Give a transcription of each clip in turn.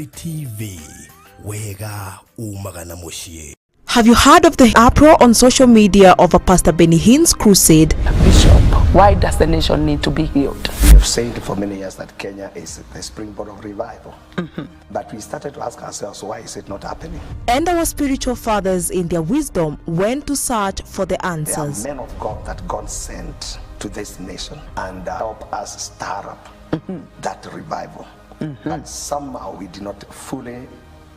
Ireri TV wega umagana moshie. Have you heard of the uproar on social media over Pastor Ben Hinn's crusade? Bishop, why does the nation need to be healed? We've said for many years that Kenya is the springboard of revival. But we started to ask ourselves, why is it not happening? And our spiritual fathers in their wisdom went to search for the answers. There are men of God that God sent to this nation and help us stir up that revival. But somehow we did not fully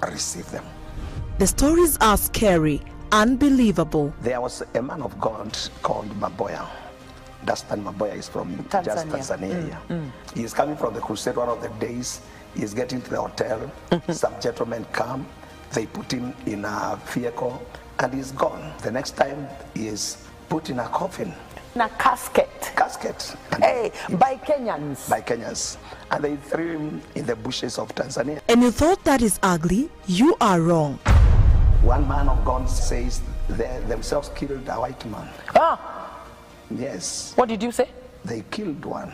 receive them. The stories are scary, unbelievable. There was a man of God called Maboya. Dastan Maboya is from Tanzania. He is coming from the crusade one of the days. He is getting to the hotel. Some gentlemen come. They put him in a vehicle and he's gone. The next time he is put in a coffin. In a casket. Hey, by Kenyans. By Kenyans. And they threw him in the bushes of Tanzania. And you thought that is ugly? You are wrong. One man of God says they themselves killed a white man. Yes. What did you say? They killed one.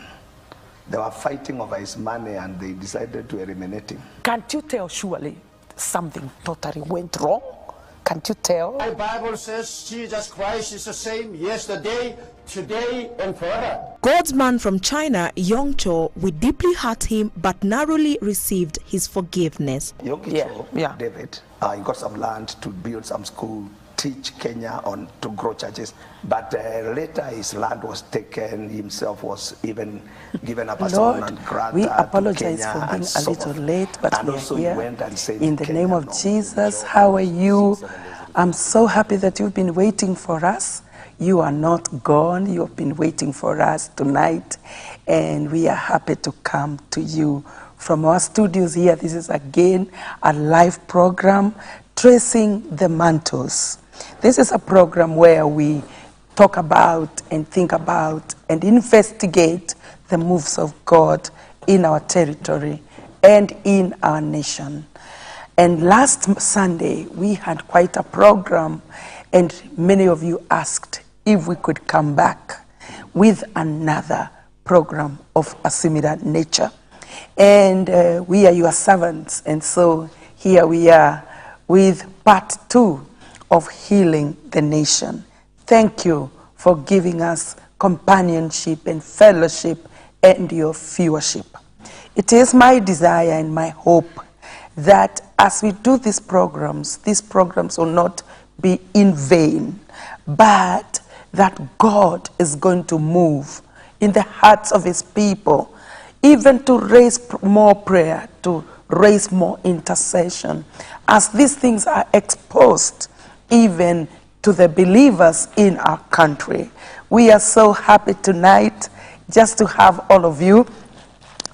They were fighting over his money and they decided to eliminate him. Can't you tell surely something totally went wrong? Can't you tell? My Bible says Jesus Christ is the same yesterday, today, and forever. God's man from China, Yong Cho, we deeply hurt him but narrowly received his forgiveness. David, he got some land to build some school, teach Kenya on to grow churches. But later his land was taken, himself was even given up as Lord, non grata. we apologize for being a little late, but we are here. In the name of Jesus, how are you? I'm so happy that you've been waiting for us. You are not gone. You have been waiting for us tonight, and we are happy to come to you from our studios here. This is again a live program, Tracing the Mantles. This is a program where we talk about and think about and investigate the moves of God in our territory and in our nation. And last Sunday, we had quite a program, and many of you asked if we could come back with another program of a similar nature. And we are your servants, and so here we are with part 2 of Healing the Nation. Thank you for giving us companionship and fellowship and your viewership. It is my desire and my hope that as we do these programs will not be in vain, but that God is going to move in the hearts of his people, even to raise more prayer, to raise more intercession, as these things are exposed even to the believers in our country. We are so happy tonight just to have all of you.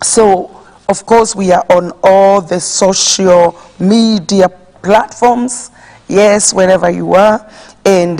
So, of course, we are on all the social media platforms, yes, wherever you are. And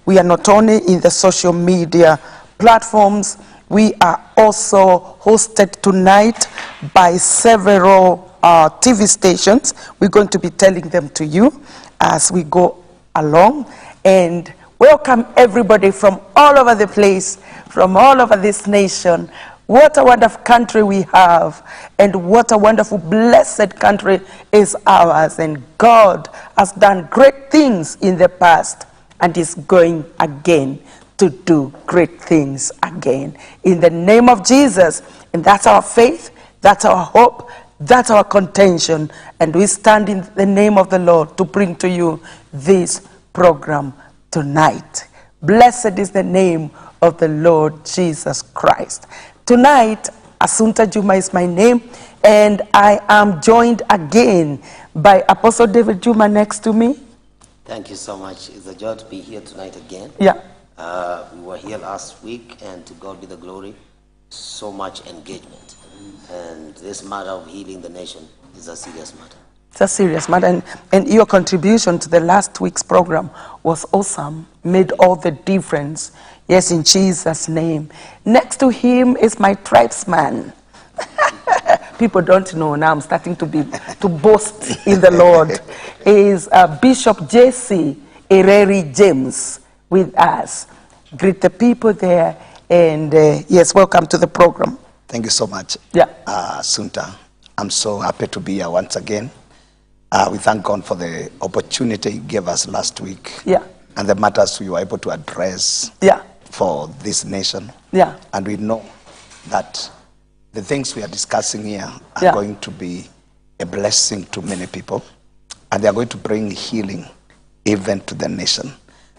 we are not only in the social media platforms, we are also hosted tonight by several TV stations. We're going to be telling them to you as we go along. And welcome everybody from all over the place, from all over this nation. What a wonderful country we have, and what a wonderful, blessed country is ours. And God has done great things in the past and is going again to do great things again. In the name of Jesus. And that's our faith, that's our hope, that's our contention. And we stand in the name of the Lord to bring to you this program tonight. Blessed is the name of the Lord Jesus Christ. Tonight, Assunta Juma is my name, and I am joined again by Apostle David Juma next to me. Thank you so much. It's a joy to be here tonight again. Yeah. We were here last week, and to God be the glory. So much engagement. And this matter of healing the nation is a serious matter. It's a serious matter, and your contribution to the last week's program was awesome, made all the difference. Yes, in Jesus' name. Next to him is my tribesman. People don't know now. I'm starting to boast in the Lord. Is Bishop Jesse Ireri James with us. Greet the people there, and yes, welcome to the program. Thank you so much, Yeah. Sunta. I'm so happy to be here once again. We thank God for the opportunity He gave us last week. Yeah. And the matters we were able to address for this nation. Yeah. And we know that the things we are discussing here are going to be a blessing to many people. And they are going to bring healing even to the nation.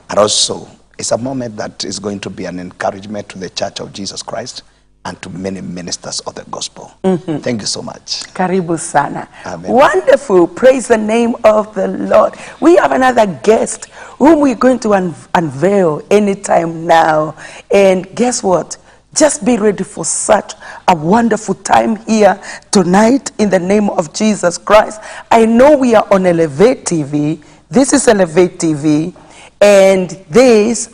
And also, it's a moment that is going to be an encouragement to the Church of Jesus Christ and to many ministers of the gospel. Thank you so much. Karibu sana. Amen. Wonderful. Praise the name of the Lord. We have another guest whom we're going to unveil anytime now. And guess what? Just be ready for such a wonderful time here tonight in the name of Jesus Christ. I know we are on Elevate TV. This is Elevate TV. And this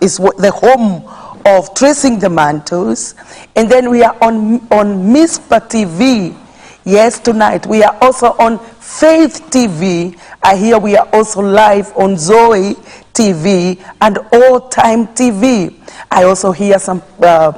is the home of Tracing the Mantles. And then we are on Mispa TV. Yes, tonight we are also on Faith TV. I hear we are also live on Zoe TV and All Time TV. I also hear some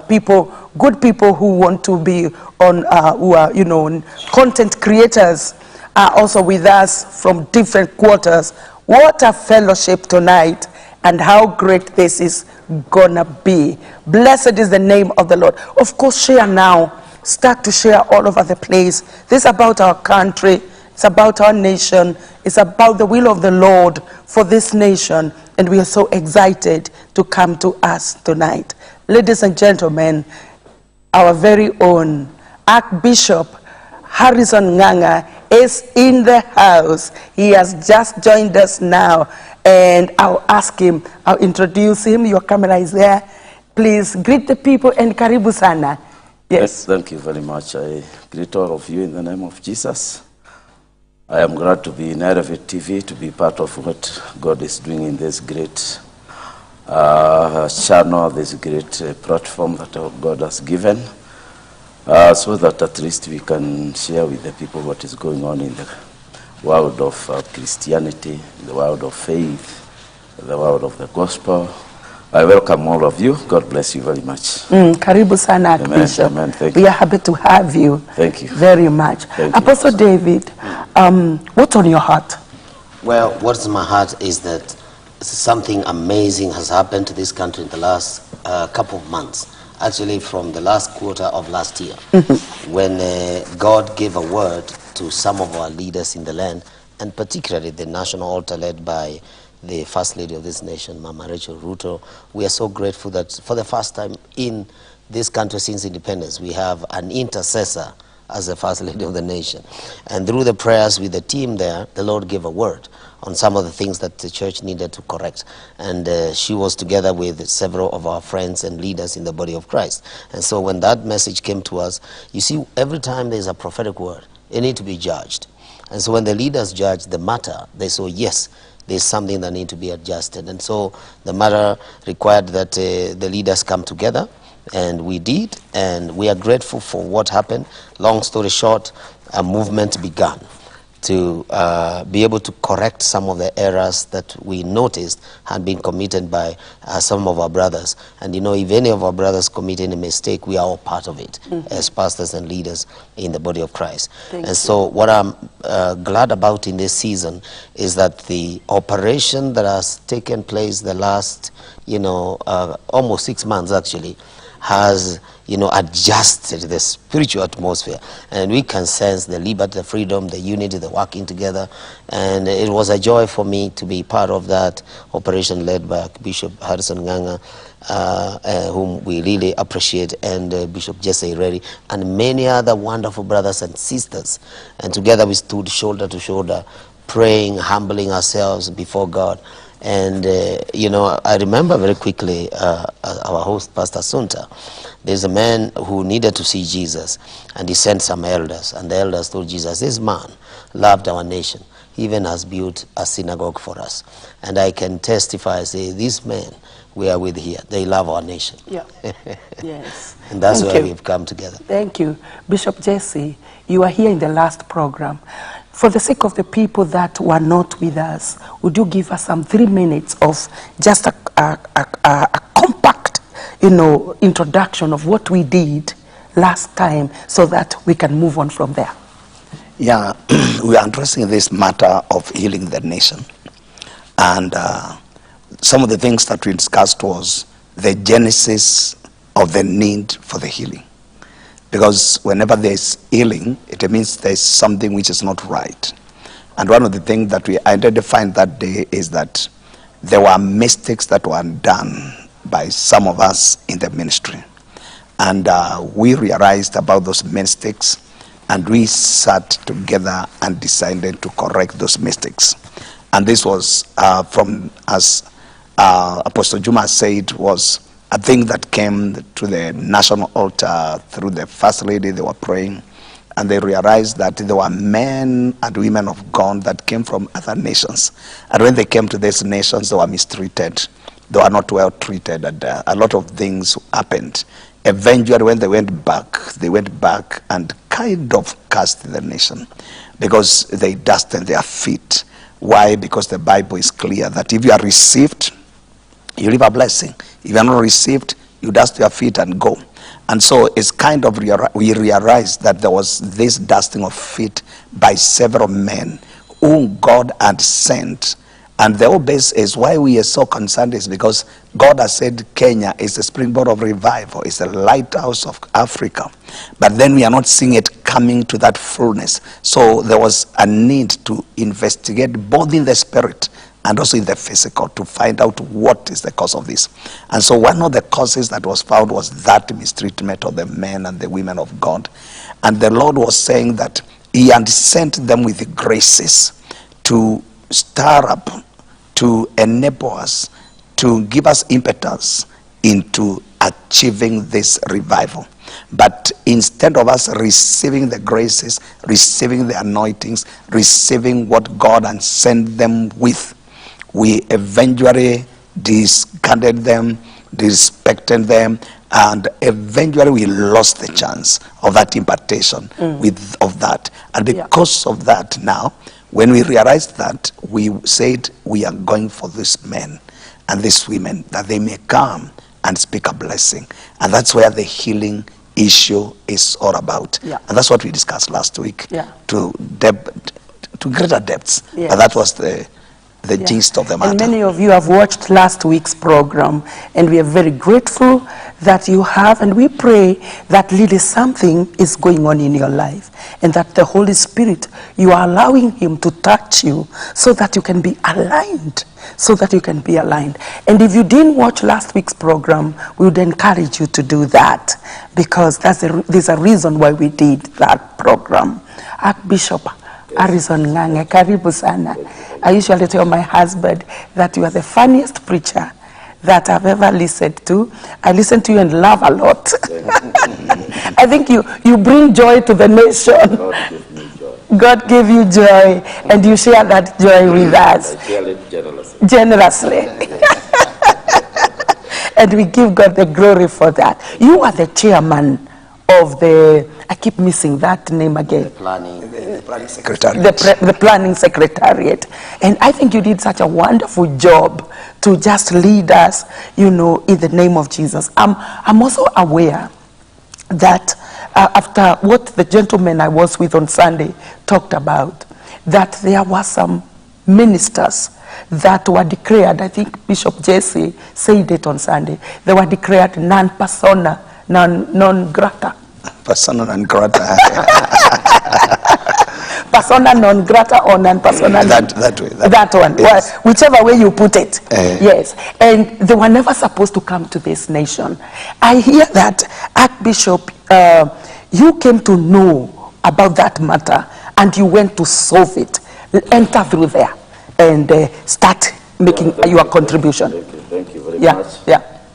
people, good people who want to be on, who are, you know, content creators are also with us from different quarters. What a fellowship tonight, and how great this is gonna be. Blessed is the name of the Lord. Of course, share now. Start to share all over the place. This is about our country. It's about our nation. It's about the will of the Lord for this nation. And we are so excited to come to us tonight. Ladies and gentlemen, our very own Archbishop Harrison Nganga is in the house. He has just joined us now. And I'll ask him, I'll introduce him. Your camera is there. Please greet the people and karibu sana. Yes. Thank you very much. I greet all of you in the name of Jesus. I am glad to be in Elevate TV, to be part of what God is doing in this great channel, this great platform that God has given, so that at least we can share with the people what is going on in the world of Christianity, the world of faith, the world of the gospel. I welcome all of you. God bless you very much. Karibu sana, Archbishop. Amen. Thank we you. are happy to have you. Thank you. Very much. Thank Apostle you. David, what's on your heart? Well, what's in my heart is that something amazing has happened to this country in the last couple of months. Actually, from the last quarter of last year, when God gave a word to some of our leaders in the land, and particularly the national altar led by the First Lady of this nation, Mama Rachel Ruto. We are so grateful that for the first time in this country since independence, we have an intercessor as the First Lady of the nation. And through the prayers with the team there, the Lord gave a word on some of the things that the church needed to correct. And she was together with several of our friends and leaders in the body of Christ. And so when that message came to us, you see, every time there's a prophetic word, it needs to be judged. And so when the leaders judge the matter, they say, yes, there's something that needs to be adjusted. And so the matter required that the leaders come together, and we did, and we are grateful for what happened. Long story short, a movement began to be able to correct some of the errors that we noticed had been committed by some of our brothers. And you know, if any of our brothers commit any mistake, we are all part of it as pastors and leaders in the body of Christ. So what I'm glad about in this season is that the operation that has taken place the last, almost 6 months actually, has adjusted the spiritual atmosphere, and we can sense the liberty, the freedom, the unity, the working together. And it was a joy for me to be part of that operation led by Bishop Harrison Nganga, whom we really appreciate, and Bishop Jesse Ireri, and many other wonderful brothers and sisters. And together we stood shoulder to shoulder, praying, humbling ourselves before God. And I remember very quickly our host, Pastor Sunta. There's a man who needed to see Jesus, and he sent some elders, and the elders told Jesus, this man loved our nation, he even has built a synagogue for us. And I can testify, say, these men we are with here, they love our nation. Yeah. Yes. And that's why we've come together. Thank you. Bishop Jesse, you are here in the last program. For the sake of the people that were not with us, would you give us some 3 minutes of just a compact, introduction of what we did last time, so that we can move on from there? Yeah, we are addressing this matter of healing the nation. And some of the things that we discussed was the genesis of the need for the healing. Because whenever there's healing, it means there's something which is not right. And one of the things that we identified that day is that there were mistakes that were done by some of us in the ministry. And we realized about those mistakes, and we sat together and decided to correct those mistakes. And this was from, as Apostle Juma said, was a thing that came to the national altar through the First Lady. They were praying, and they realized that there were men and women of God that came from other nations. And when they came to these nations, they were mistreated. They were not well treated, and a lot of things happened. Eventually, when they went back and kind of cursed the nation because they dusted their feet. Why? Because the Bible is clear that if you are received, you leave a blessing. If you are not received, you dust your feet and go. And so it's kind of, we realized that there was this dusting of feet by several men whom God had sent. And the whole base is why we are so concerned is because God has said Kenya is the springboard of revival. It's the lighthouse of Africa. But then we are not seeing it coming to that fullness. So there was a need to investigate both in the spirit and also in the physical to find out what is the cause of this. And so one of the causes that was found was that mistreatment of the men and the women of God. And the Lord was saying that he had sent them with graces to stir up, to enable us, to give us impetus into achieving this revival. But instead of us receiving the graces, receiving the anointings, receiving what God had sent them with, we eventually discarded them, disrespected them, and eventually we lost the chance of that impartation of that. And because of that now, when we realized that, we said we are going for these men and these women, that they may come and speak a blessing. And that's where the healing issue is all about. And that's what we discussed last week to greater depths. But that was the gist of the matter. And many of you have watched last week's program, and we are very grateful that you have, and we pray that really something is going on in your life, and that the Holy Spirit, you are allowing him to touch you so that you can be aligned, And if you didn't watch last week's program, we would encourage you to do that, because there's a reason why we did that program. Archbishop Harrison Ngange, karibu sana. I usually tell my husband that you are the funniest preacher that I've ever listened to. I listen to you and laugh a lot. I think you bring joy to the nation. God gave you joy, and you share that joy with us. I share it generously. And we give God the glory for that. You are the chairman of I keep missing that name again. The planning secretariat. The planning secretariat. And I think you did such a wonderful job to just lead us, in the name of Jesus. I'm also aware that after what the gentleman I was with on Sunday talked about, that there were some ministers that were declared, I think Bishop Jesse said it on Sunday, they were declared non grata. Persona non grata. Persona non grata or non-persona. That one. Yes. Well, whichever way you put it. Yes. And they were never supposed to come to this nation. I hear that, Archbishop, you came to know about that matter and you went to solve it. Enter through there and start making your contribution. Thank you very much.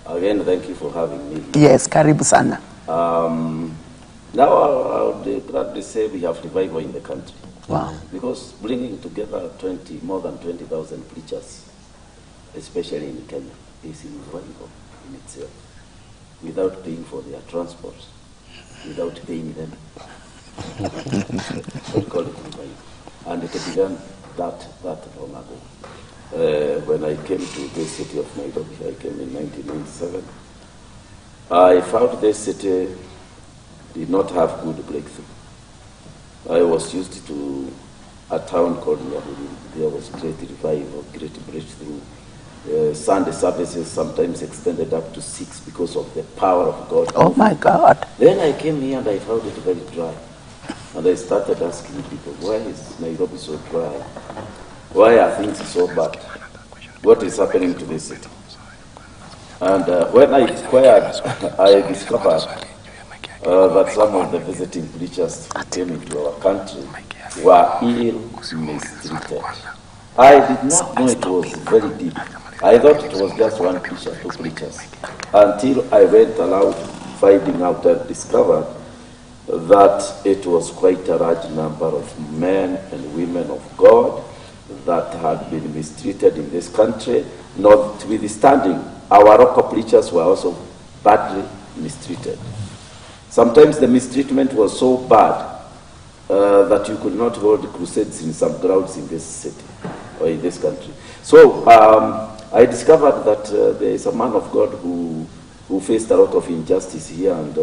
Again, thank you for having me. Yes, karibu sana. Now I would gladly say we have revival in the country. Wow. Because bringing together more than 20,000 preachers, especially in Kenya, is revival in itself, without paying for their transport, without paying them. We call it revival. And it began that long ago. When I came to the city of Nairobi, I came in 1997. I found this city did not have good breakthrough. I was used to a town called Ireri. There was great revival, great breakthrough. Sunday services sometimes extended up to 6 because of the power of God. Oh my God. Then I came here and I found it very dry. And I started asking people, why is Nairobi so dry? Why are things so bad? What is happening to this city? And when I inquired, I discovered that some of the visiting preachers who came into our country were ill mistreated. I did not know it was very deep. I thought it was just one preacher, 2 preachers, until I went aloud finding out and discovered that it was quite a large number of men and women of God that had been mistreated in this country, notwithstanding our local preachers were also badly mistreated. Sometimes the mistreatment was so bad that you could not hold crusades in some grounds in this city or in this country. So I discovered that there is a man of God who faced a lot of injustice here and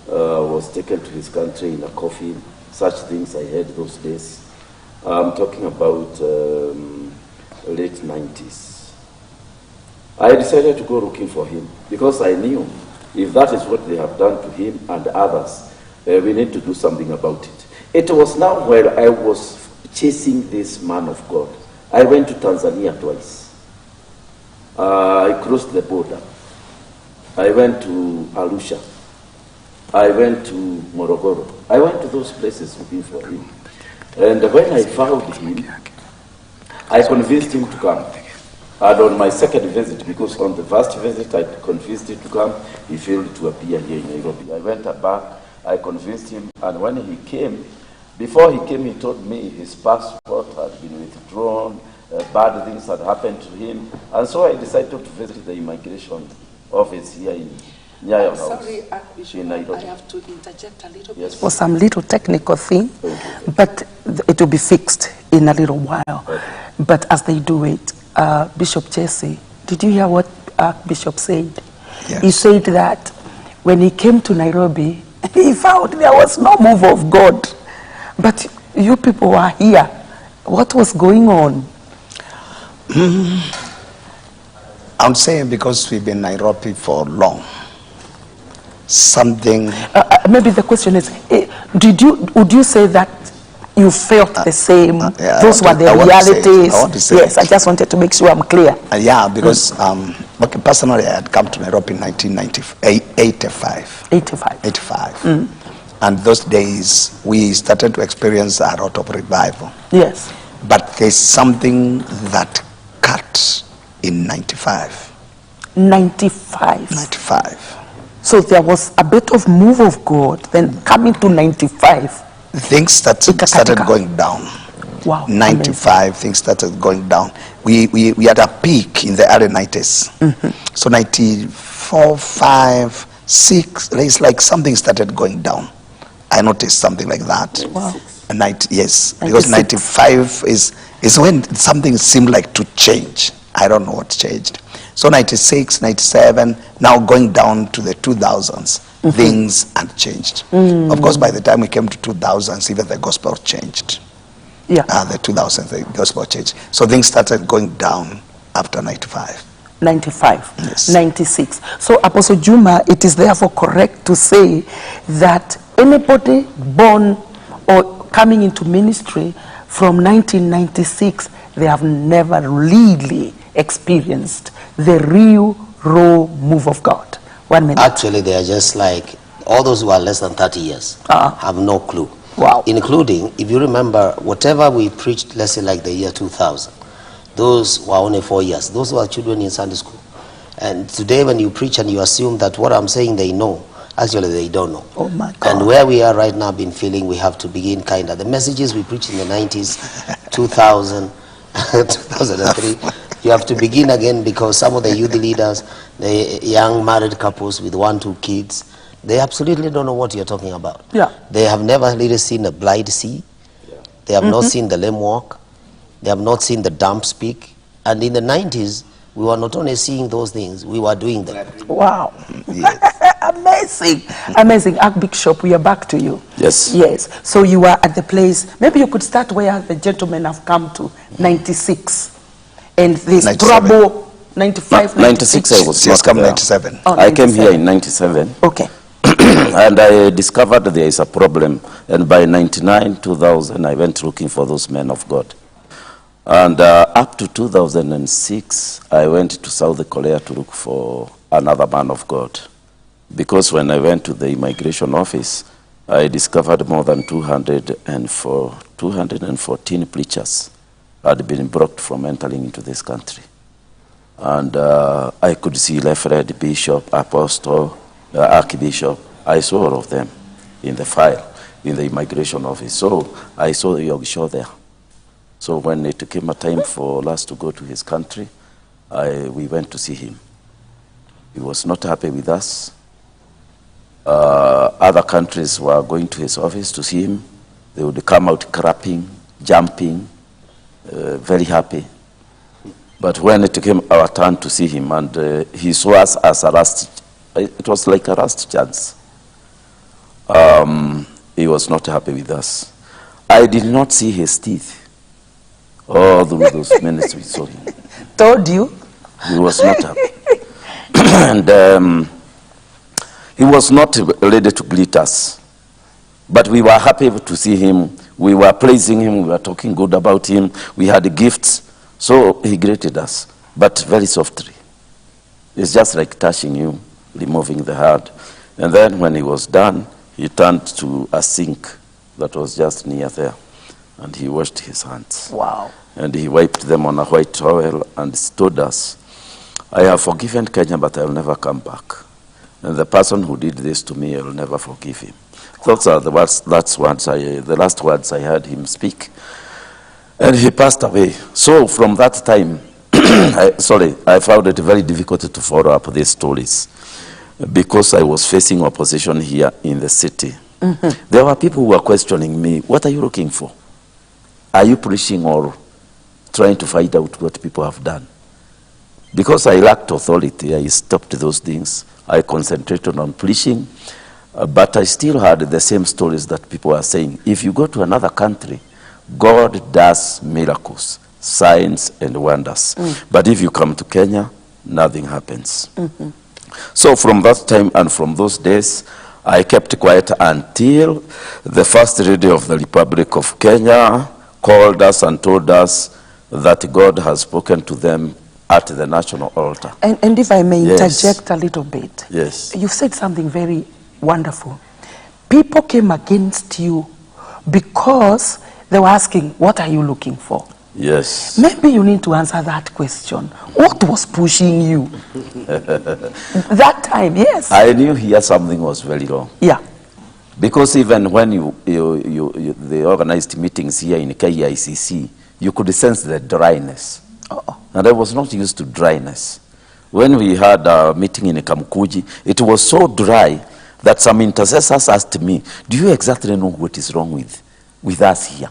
was taken to his country in a coffin. Such things I heard those days. I'm talking about late 90s. I decided to go looking for him because I knew if that is what they have done to him and others, we need to do something about it. It was now where I was chasing this man of God. I went to Tanzania twice. I crossed the border. I went to Arusha. I went to Morogoro. I went to those places looking for him. And when I found him, I convinced him to come. And on my second visit, because on the first visit I convinced him to come, he failed to appear here in Nairobi. I went back, I convinced him, and when he came, before he came, he told me his passport had been withdrawn, bad things had happened to him, and so I decided to visit the immigration office here in Nyayo House. Sorry, Bishop, I have to interject a little bit for some little technical thing, but it will be fixed in a little while. Okay. But as they do it, Bishop Jesse, did you hear what Bishop said? Yes. He said that when he came to Nairobi, he found there was no move of God. But you people were here. What was going on? I'm saying because we've been in Nairobi for long. Something. Maybe the question is, would you say that you felt the same? Yeah, those were the realities. I want to say yes, I just wanted to make sure I'm clear. Yeah, because okay, personally, I had come to Nairobi in 1985. 85. And those days, we started to experience a lot of revival. Yes. But there's something that cut in 95. 95. So there was a bit of move of God, then coming to 95. Things started going down. Wow. 95, amazing. Things started going down. We had a peak in the early 90s. So 94, 5, 6, it's like something started going down. I noticed something like that. Wow. Yes, because 95 is when something seemed like to change. I don't know what changed. So 96, 97, now going down to the 2000s, things had changed. Of course, by the time we came to 2000s, even the gospel changed. Yeah. The 2000s, the gospel changed. So things started going down after 95. 95, yes. 96. So Apostle Juma, it is therefore correct to say that anybody born or coming into ministry from 1996, they have never really experienced the real raw move of God. 1 minute. Actually, they are just like all those who are less than 30 years have no clue. Wow. Including, if you remember, whatever we preached, let's say like the year 2000, those were only 4 years. Those were children in Sunday school. And today when you preach and you assume that what I'm saying they know, actually they don't know. Oh my God. And where we are right now, been feeling we have to begin kind of the messages we preached in the 90s, 2000, 2003. You have to begin again because some of the youth leaders, the young married couples with 1, 2 kids, they absolutely don't know what you're talking about. Yeah. They have never really seen a blind see. They have not seen the lame walk. They have not seen the dumb speak. And in the 90s, we were not only seeing those things, we were doing them. Wow. Yes. Amazing. Amazing. Archbishop, we are back to you. Yes. Yes. So you are at the place. Maybe you could start where the gentlemen have come to, 96. And this 97. trouble, 95, 96 I was Yes, not come there. 97. Oh, I came 97. here in 97. Okay. And I discovered there is a problem. And by 99, 2000, I went looking for those men of God. And up to 2006, I went to South Korea to look for another man of God. Because when I went to the immigration office, I discovered more than 214 preachers had been blocked from entering into this country. And I could see Reverend, Bishop, Apostle, Archbishop. I saw all of them in the file, in the immigration office. So I saw the Yogisho there. So when it came a time for us to go to his country, we went to see him. He was not happy with us. Other countries were going to his office to see him. They would come out clapping, jumping, very happy. But when it came our turn to see him, and he saw us as a last, it was like a last chance. He was not happy with us. I did not see his teeth. All through those minutes we saw him. Told you? He was not happy. And he was not ready to greet us. But we were happy to see him. We were praising him. We were talking good about him. We had gifts. So he greeted us, but very softly. It's just like touching you, removing the hard. And then when he was done, he turned to a sink that was just near there. And he washed his hands. Wow. And he wiped them on a white towel and told us, I have forgiven Kenya, but I will never come back. And the person who did this to me, I will never forgive him. Those are the last words I heard him speak. And he passed away. So from that time, I found it very difficult to follow up these stories because I was facing opposition here in the city. Mm-hmm. There were people who were questioning me, what are you looking for? Are you preaching or trying to find out what people have done? Because I lacked authority, I stopped those things. I concentrated on preaching, but I still had the same stories that people are saying. If you go to another country, God does miracles, signs and wonders. But if you come to Kenya, nothing happens. Mm-hmm. So from that time and from those days, I kept quiet until the first lady of the Republic of Kenya called us and told us that God has spoken to them at the national altar. And if I may interject a little bit. Yes. You said something very wonderful. People came against you because they were asking, what are you looking for? Yes. Maybe you need to answer that question. What was pushing you? That time, yes. I knew here something was very wrong. Yeah. Because even when they organized meetings here in KICC, you could sense the dryness. Uh-oh. And I was not used to dryness. When we had a meeting in Kamkuji, it was so dry that some intercessors asked me, do you exactly know what is wrong with us here?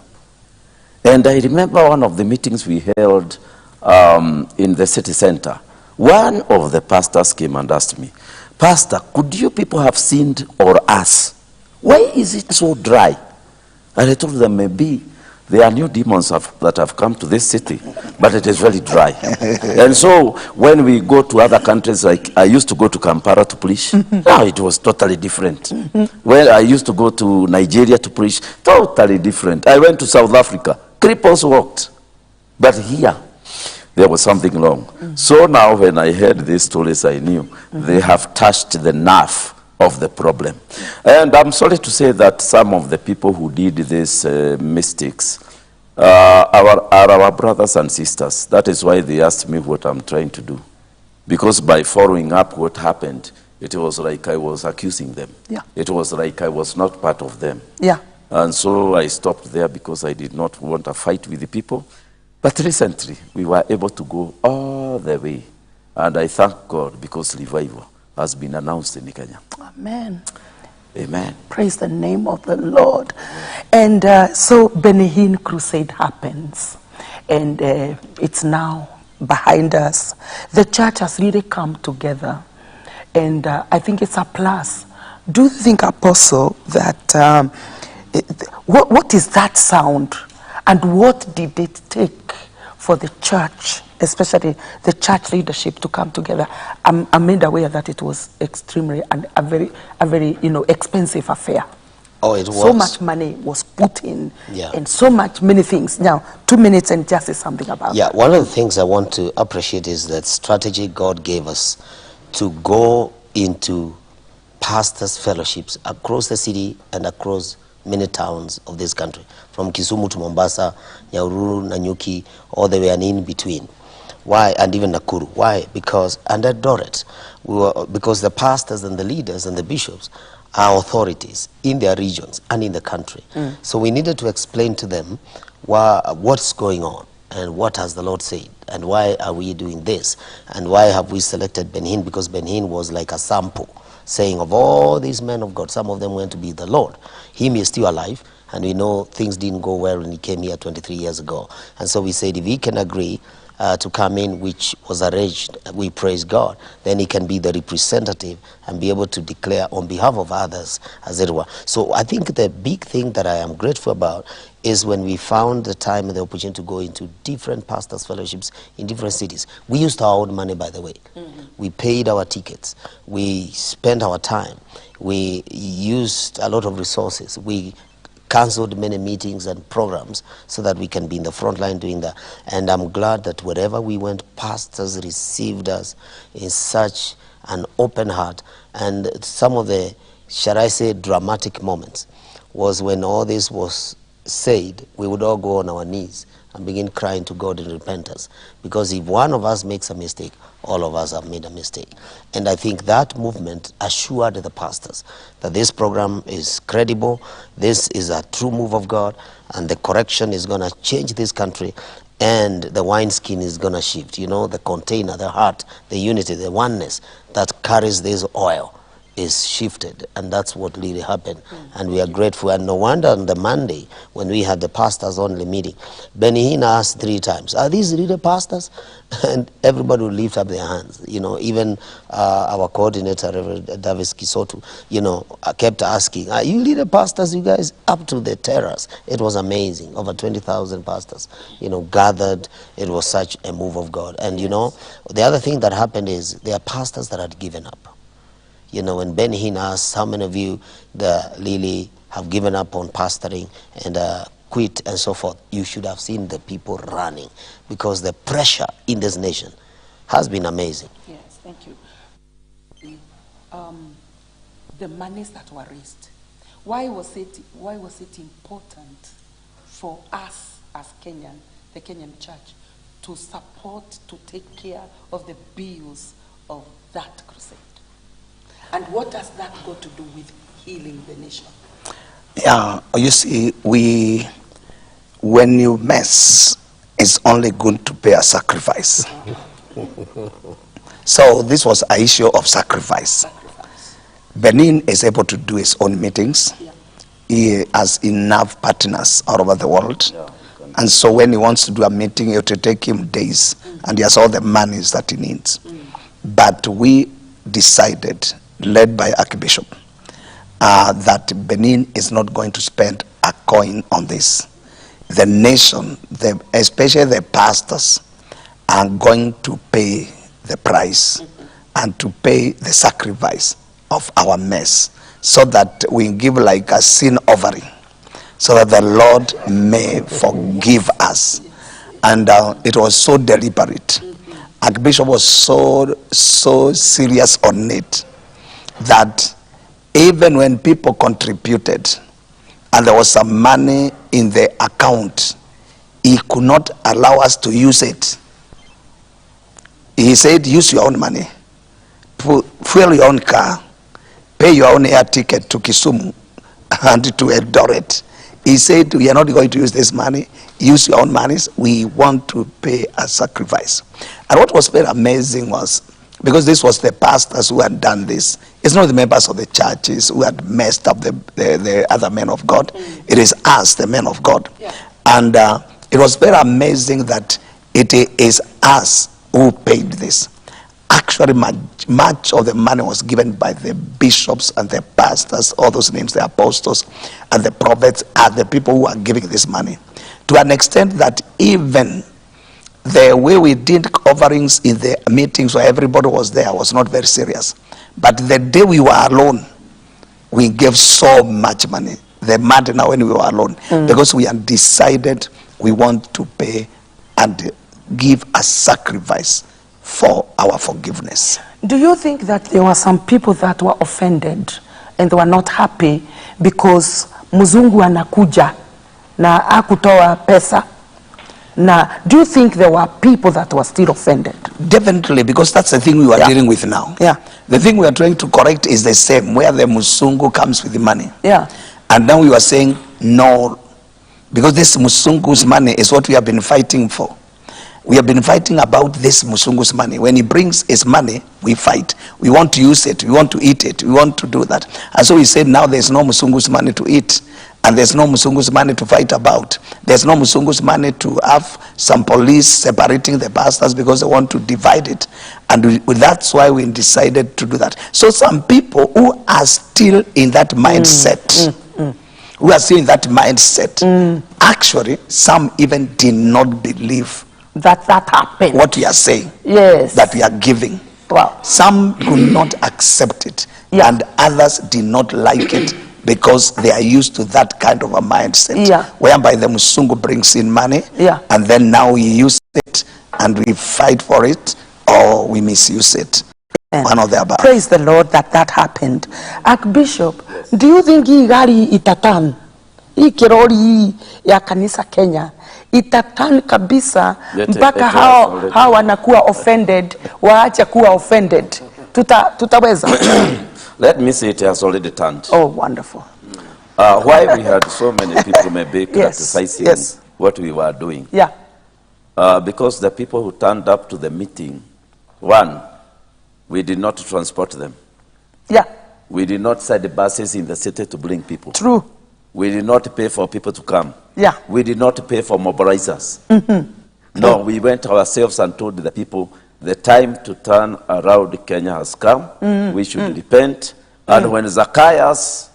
And I remember one of the meetings we held in the city center. One of the pastors came and asked me, Pastor, could you people have sinned or us? Why is it so dry? And I told them, maybe there are new demons that have come to this city, but it is very dry. And so when we go to other countries, like I used to go to Kampala to preach, now it was totally different. When I used to go to Nigeria to preach, totally different. I went to South Africa, cripples walked. But here, there was something wrong. So now when I heard these stories, I knew they have touched the nerve of the problem. And I'm sorry to say that some of the people who did these mistakes are our brothers and sisters. That is why they asked me what I'm trying to do. Because by following up what happened, it was like I was accusing them. Yeah. It was like I was not part of them. Yeah. And so I stopped there because I did not want a fight with the people. But recently, we were able to go all the way. And I thank God because revival has been announced in Kenya. Amen. Amen. Praise the name of the Lord. And so Ben Hinn Crusade happens. And it's now behind us. The church has really come together. And I think it's a plus. Do you think, Apostle, that what is that sound, and what did it take for the church, especially the church leadership, to come together? I'm made aware that it was extremely and a very expensive affair. Oh, it was. So much money was put in, Yeah. and so many things. Now, 2 minutes and just say something about Yeah, that. one of the things I want to appreciate is that strategy God gave us to go into pastors' fellowships across the city and across many towns of this country, from Kisumu to Mombasa, Nyahururu, Nanyuki, all the way and in between. Why? And even Nakuru. Why? Because under Doret, because the pastors and the leaders and the bishops are authorities in their regions and in the country. So we needed to explain to them what's going on and what has the Lord said and why are we doing this and why have we selected Ben Hinn, because Ben Hinn was like a sample, saying of all these men of God, some of them went to be the Lord. Him is still alive, and we know things didn't go well when he came here 23 years ago. And so we said if he can agree to come in, which was arranged, we praise God, then he can be the representative and be able to declare on behalf of others, as it were. So I think the big thing that I am grateful about is when we found the time and the opportunity to go into different pastors' fellowships in different cities. We used our own money, by the way. We paid our tickets. We spent our time. We used a lot of resources. We cancelled many meetings and programs so that we can be in the front line doing that. And I'm glad that wherever we went, pastors received us in such an open heart. And some of the, shall I say, dramatic moments was when all this was said, we would all go on our knees and begin crying to God in repentance. Because if one of us makes a mistake, all of us have made a mistake. And I think that movement assured the pastors that this program is credible, this is a true move of God, and the correction is going to change this country, and the wineskin is going to shift. You know, the container, the heart, the unity, the oneness that carries this oil is shifted, and that's what really happened. And we are grateful. And no wonder on the Monday when we had the pastors only meeting, Ben Hinn asked 3 times, are these really pastors? And everybody would lift up their hands. You know, even our coordinator, Reverend Davis Kisotu, you know, kept asking, are you leader pastors, you guys? Up to the terrace. It was amazing. Over 20,000 pastors, you know, gathered. It was such a move of God. And you know, the other thing that happened is there are pastors that had given up. You know, when Ben Hinn asked how many of you really have given up on pastoring and quit and so forth, you should have seen the people running, because the pressure in this nation has been amazing. Yes, thank you. The monies that were raised, why was it important for us as the Kenyan church, to support, to take care of the bills of that crusade? And what has that got to do with healing the nation? Yeah, you see, when you mess, it's only good to pay a sacrifice. So this was an issue of sacrifice. Ben Hinn is able to do his own meetings. Yeah. He has enough partners all over the world. Yeah. And so when he wants to do a meeting, it will take him days. And he has all the monies that he needs. But we decided, led by Archbishop, that Ben Hinn is not going to spend a coin on this. The nation, especially the pastors, are going to pay the price and to pay the sacrifice of our mess, so that we give like a sin offering, so that the Lord may forgive us. And it was so deliberate. Archbishop was so serious on it, that even when people contributed and there was some money in the account, he could not allow us to use it. He said, use your own money, fuel your own car, pay your own air ticket to Kisumu and to Eldoret. He said, we are not going to use this money, use your own monies, we want to pay a sacrifice. And what was very amazing was, because this was the pastors who had done this, it's not the members of the churches who had messed up the other men of God. It is us, the men of God. Yeah. And it was very amazing that it is us who paid this. Actually, actually much of the money was given by the bishops and the pastors, all those names, the apostles and the prophets are the people who are giving this money. To an extent that even the way we did offerings in the meetings where everybody was there was not very serious. But the day we were alone, we gave so much money. The month now when we were alone, because we had decided we want to pay and give a sacrifice for our forgiveness. Do you think that there were some people that were offended and they were not happy because mzungu anakuja na akutoa pesa? Now, do you think there were people that were still offended? Definitely, because that's the thing we are dealing with now. Yeah. The thing we are trying to correct is the same, where the Musungu comes with the money. Yeah. And now we are saying no, because this Musungu's money is what we have been fighting for. We have been fighting about this Musungu's money. When he brings his money, we fight. We want to use it. We want to eat it. We want to do that. And so we said now there's no Musungu's money to eat. And there's no Musungu's money to fight about. There's no Musungu's money to have some police separating the pastors because they want to divide it. And that's why we decided to do that. So some people who are still in that mindset, who are still in that mindset, actually some even did not believe that happened. What we are saying, yes, that we are giving. Wow. Some could not accept it, and others did not like it because they are used to that kind of a mindset, whereby the Musungu brings in money, and then now we use it and we fight for it or we misuse it. One of the above. Praise the Lord that happened. Archbishop, do you think hii gari itatan, hii kirori ya kanisa Kenya itatan kabisa mpaka hao wanakuwa offended, waache kuwa offended? Tutaweza? Let me say it has already turned. Oh, wonderful. Why we had so many people maybe criticizing what we were doing. Yeah. Because the people who turned up to the meeting, one, we did not transport them. Yeah. We did not send buses in the city to bring people. True. We did not pay for people to come. Yeah. We did not pay for mobilizers. No, we went ourselves and told the people, the time to turn around Kenya has come. We should repent. And when Zacchaeus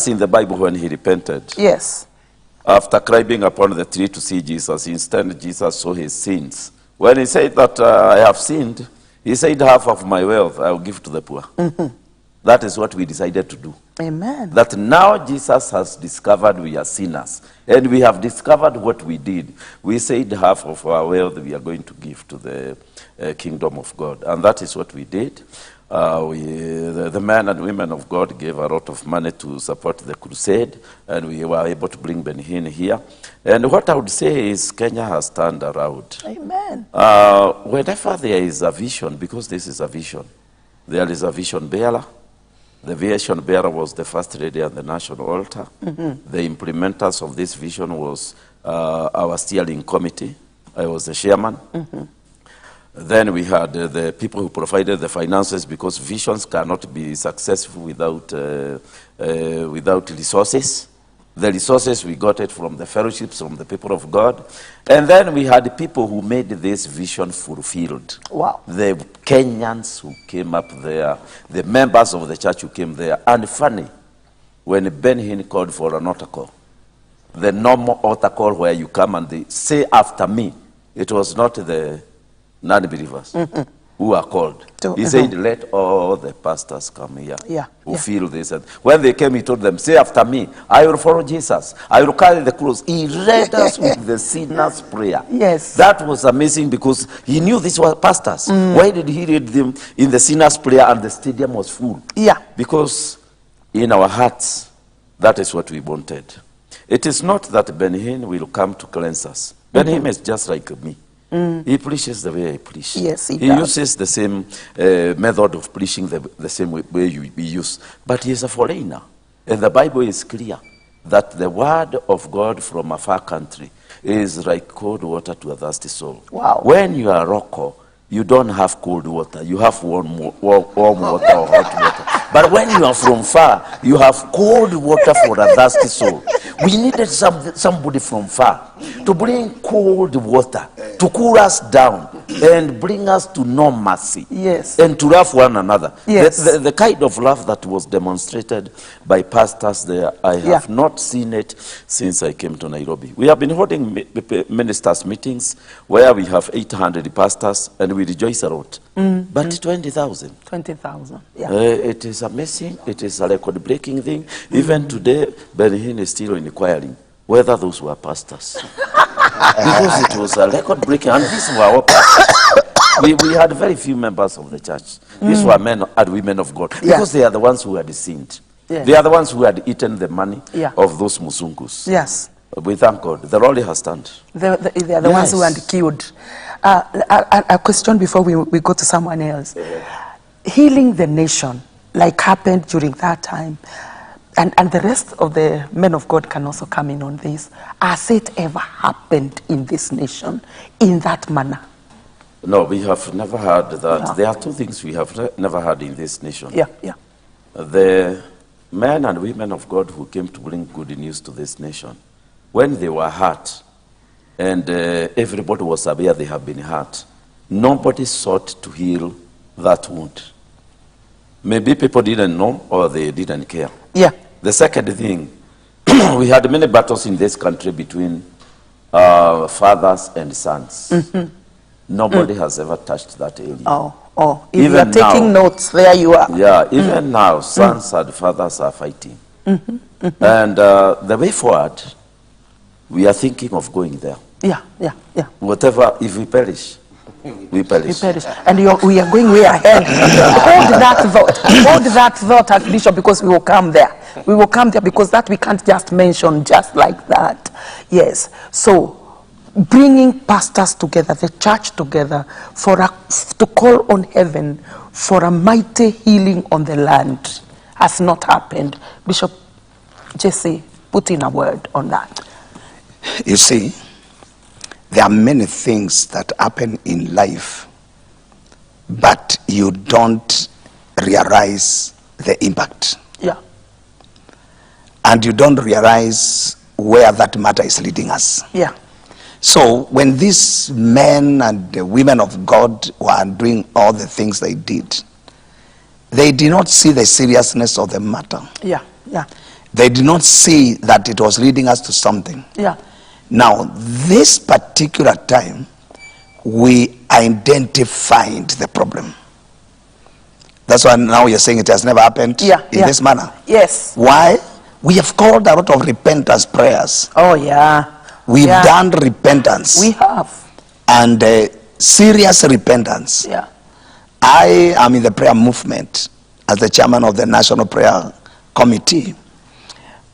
in the Bible, when he repented, yes, after climbing upon the tree to see Jesus, instead Jesus saw his sins. When he said that I have sinned, he said half of my wealth I will give to the poor. That is what we decided to do. Amen. That now Jesus has discovered we are sinners. And we have discovered what we did. We said half of our wealth we are going to give to the kingdom of God. And that is what we did. The men and women of God gave a lot of money to support the crusade. And we were able to bring Ben Hinn here. And what I would say is Kenya has turned around. Amen. Whenever there is a vision, because this is a vision, there is a vision bearer. The vision bearer was the first lady on the national altar. The implementers of this vision was our steering committee. I was the chairman. Then we had the people who provided the finances, because visions cannot be successful without resources. The resources, we got it from the fellowships, from the people of God. And then we had people who made this vision fulfilled. Wow. The Kenyans who came up there, the members of the church who came there. And funny, when Ben Hinn called for an altar call, the normal altar call where you come and they say after me, it was not the non-believers who are called. He said, let all the pastors come here who feel this. And when they came, he told them, say after me, I will follow Jesus. I will carry the cross. He led us with the sinner's prayer. Yes. That was amazing, because he knew these were pastors. Why did he lead them in the sinner's prayer and the stadium was full? Yeah. Because in our hearts, that is what we wanted. It is not that Ben Hinn will come to cleanse us. Ben Hinn is just like me. He preaches the way I preach. Yes, he uses the same method of preaching, the same way we use. But he is a foreigner. And the Bible is clear that the word of God from a far country is like cold water to a thirsty soul. Wow. When you are local, you don't have cold water. You have warm water or hot water. But when you are from far, you have cold water for a thirsty soul. We needed somebody from far to bring cold water to cool us down and bring us to normalcy. Yes. And to love one another. Yes. The kind of love that was demonstrated by pastors there, I have not seen it since I came to Nairobi. We have been holding ministers' meetings where we have 800 pastors and we rejoice a lot. But 20,000. 20,000, yeah. It is amazing. It is a record-breaking thing. Even today, Ben Hinn is still inquiring whether those were pastors. Because it was a record-breaking, and these were our pastors. We had very few members of the church. These were men and women of God. Because they are the ones who had sinned. Yes. They are the ones who had eaten the money of those musungus. Yes. We thank God. The Lord has stand. They are the ones who had killed. A question before we go to someone else. Healing the nation, like happened during that time, and the rest of the men of God can also come in on this. Has it ever happened in this nation in that manner? No, we have never heard that. No. There are two things we have never heard in this nation. Yeah, yeah. The men and women of God who came to bring good news to this nation, when they were hurt, and everybody was aware they have been hurt, nobody sought to heal that wound. Maybe people didn't know or they didn't care. Yeah. The second thing, we had many battles in this country between fathers and sons. Nobody has ever touched that area. Oh, if you are taking notes, there you are. Yeah, even now, sons and fathers are fighting. And the way forward, we are thinking of going there. Yeah. Whatever, if we perish, we perish. And we are going way ahead. Hold that thought, Archbishop, because we will come there. We will come there because that we can't just mention just like that. Yes. So, bringing pastors together, the church together, to call on heaven for a mighty healing on the land has not happened. Bishop Jesse, put in a word on that. You see, there are many things that happen in life, but you don't realize the impact. Yeah. And you don't realize where that matter is leading us. Yeah. So when these men and the women of God were doing all the things they did not see the seriousness of the matter. Yeah. They did not see that it was leading us to something. Yeah. Now, this particular time, we identified the problem. That's why now you're saying it has never happened in this manner. Yes. Why? We have called a lot of repentance prayers. Oh, yeah. We've done repentance. We have. And serious repentance. Yeah. I am in the prayer movement as the chairman of the National Prayer Committee.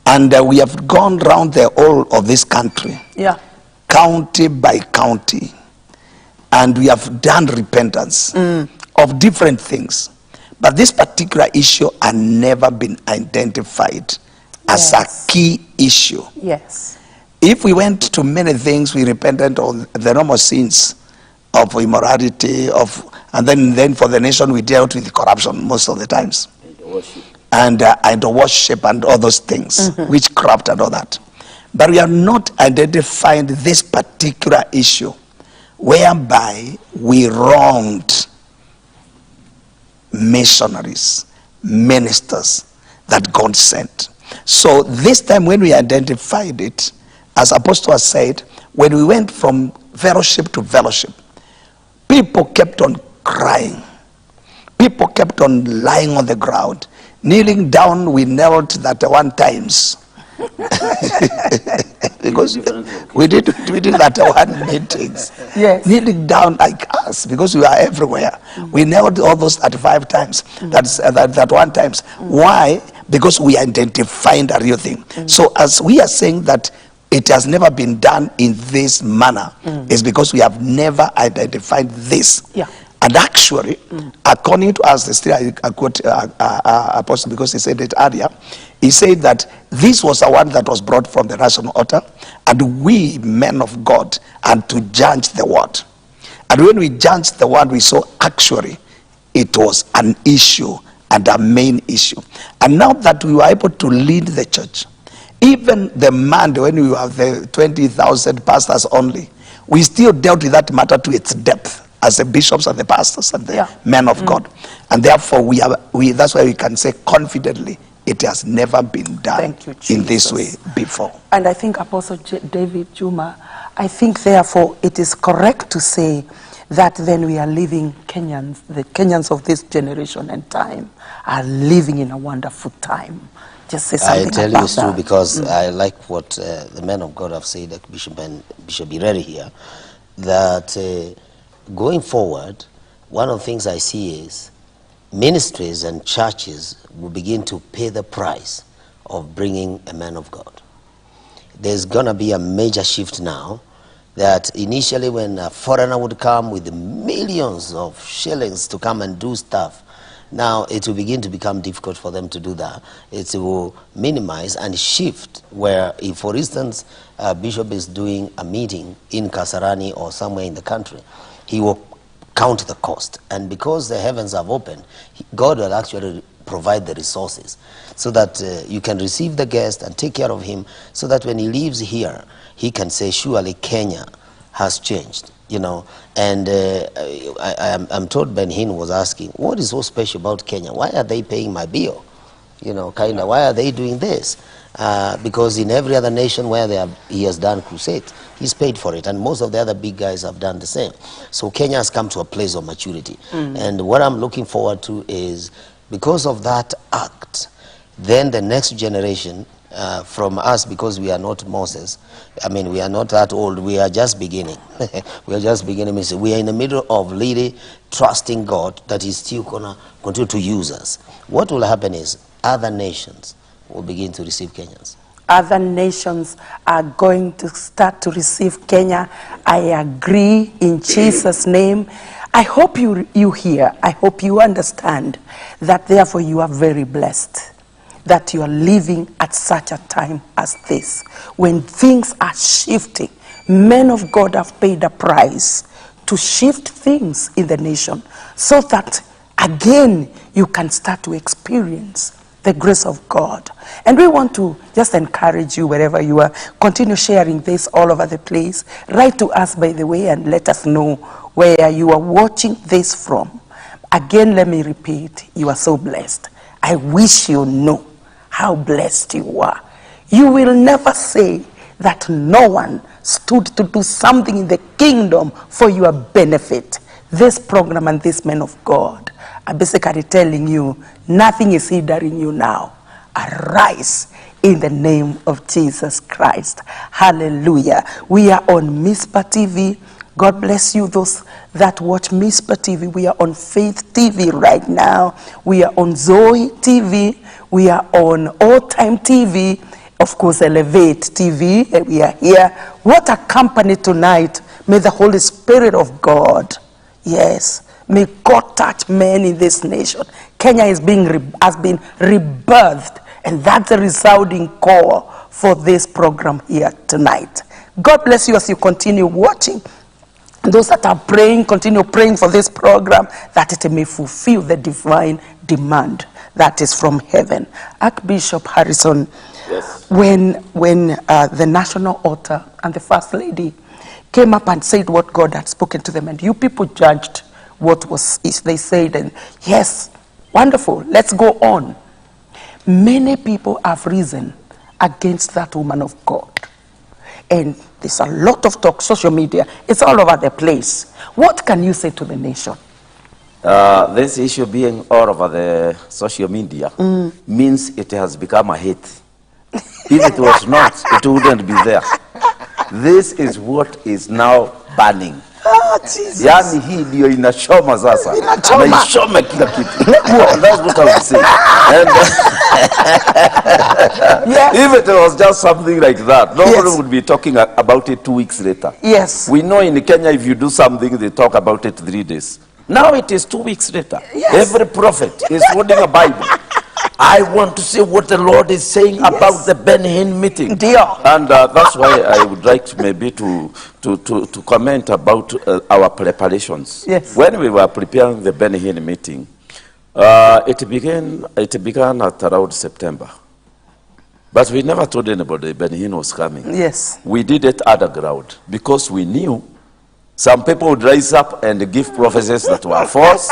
And we have gone round the whole of this country. Yeah. County by county. And we have done repentance of different things. But this particular issue had never been identified as a key issue. Yes. If we went to many things, we repented of the normal sins of immorality, and then for the nation we dealt with corruption most of the times. And worship and all those things, witchcraft and all that. But we have not identified this particular issue whereby we wronged missionaries, ministers that God sent. So this time when we identified it, as Apostle has said, when we went from fellowship to fellowship, people kept on crying. People kept on lying on the ground. Kneeling down, we knelt that one times. Because we did that one meetings. Yes. Kneeling down like us, because we are everywhere. We knelt all those 35 times. That one times. Why? Because we identified a real thing. So as we are saying that it has never been done in this manner, is because we have never identified this. Yeah. And actually, according to us, still I quote Apostle because he said it earlier, he said that this was the one that was brought from the national altar, and we, men of God, and to judge the word. And when we judged the word, we saw actually it was an issue and a main issue. And now that we were able to lead the church, even the man, when we have the 20,000 pastors only, we still dealt with that matter to its depth as the bishops and the pastors and the men of God. And therefore, that's why we can say confidently, it has never been done in this way before. And I think Apostle David Juma, I think therefore it is correct to say that then we are living Kenyans, the Kenyans of this generation and time are living in a wonderful time. Just say something about that. I tell you it's true, because I like what the men of God have said, like Bishop Ireri here, that going forward, one of the things I see is ministries and churches will begin to pay the price of bringing a man of God. There's going to be a major shift now, that initially when a foreigner would come with millions of shillings to come and do stuff, now it will begin to become difficult for them to do that. It will minimize and shift, where if, for instance, a bishop is doing a meeting in Kasarani or somewhere in the country, he will count the cost. And because the heavens have opened, God will actually provide the resources so that you can receive the guest and take care of him, so that when he leaves here, he can say, surely Kenya has changed, you know. And I'm told Ben Hinn was asking, what is so special about Kenya? Why are they paying my bill? You know, kind of, why are they doing this? Because in every other nation where he has done crusades, he's paid for it. And most of the other big guys have done the same. So Kenya has come to a place of maturity. And what I'm looking forward to is, because of that act, then the next generation, from us, because we are not Moses, I mean, we are not that old, we are just beginning. We are just beginning. We are in the middle of really trusting God that he's still going to continue to use us. What will happen is other nations will begin to receive Kenyans. Other nations are going to start to receive Kenya. I agree in Jesus' name. I hope you hear, I hope you understand that therefore you are very blessed that you are living at such a time as this, when things are shifting. Men of God have paid a price to shift things in the nation, so that again you can start to experience the grace of God. And we want to just encourage you, wherever you are, continue sharing this all over the place. Write to us, by the way, and let us know where you are watching this from. Again, let me repeat, you are so blessed. I wish you know how blessed you are. You will never say that no one stood to do something in the kingdom for your benefit. This program and this man of God are basically telling you, nothing is hindering you now. Arise in the name of Jesus Christ. Hallelujah. We are on Mispa TV. God bless you, those that watch Mispa TV. We are on Faith TV right now. We are on Zoe TV. We are on All Time TV. Of course, Elevate TV. We are here. What a company tonight. May the Holy Spirit of God, yes, may God touch men in this nation. Kenya has been rebirthed, and that's a resounding call for this program here tonight. God bless you as you continue watching. Those that are praying, continue praying for this program, that it may fulfill the divine demand that is from heaven. Archbishop Harrison, yes. When the national altar and the First Lady came up and said what God had spoken to them, and you people judged what they said, and yes, wonderful, let's go on. Many people have risen against that woman of God. And there's a lot of talk, social media, it's all over the place. What can you say to the nation? This issue being all over the social media means it has become a hate. If it was not, it wouldn't be there. This is what is now burning. Jesus. Yani hii ndio inachoma sasa. Inachoma kila kitu. That's what I would say. And yes. If it was just something like that, nobody would be talking about it 2 weeks later. Yes. We know in Kenya, if you do something, they talk about it 3 days. Now it is 2 weeks later. Yes. Every prophet is holding a Bible. I want to see what the Lord is saying about the Ben Hinn meeting. Dear. And that's why I would like maybe to comment about our preparations. Yes. When we were preparing the Ben Hinn meeting, it began at around September. But we never told anybody Ben Hinn was coming. Yes. We did it underground because we knew Some people would rise up and give prophecies that were false.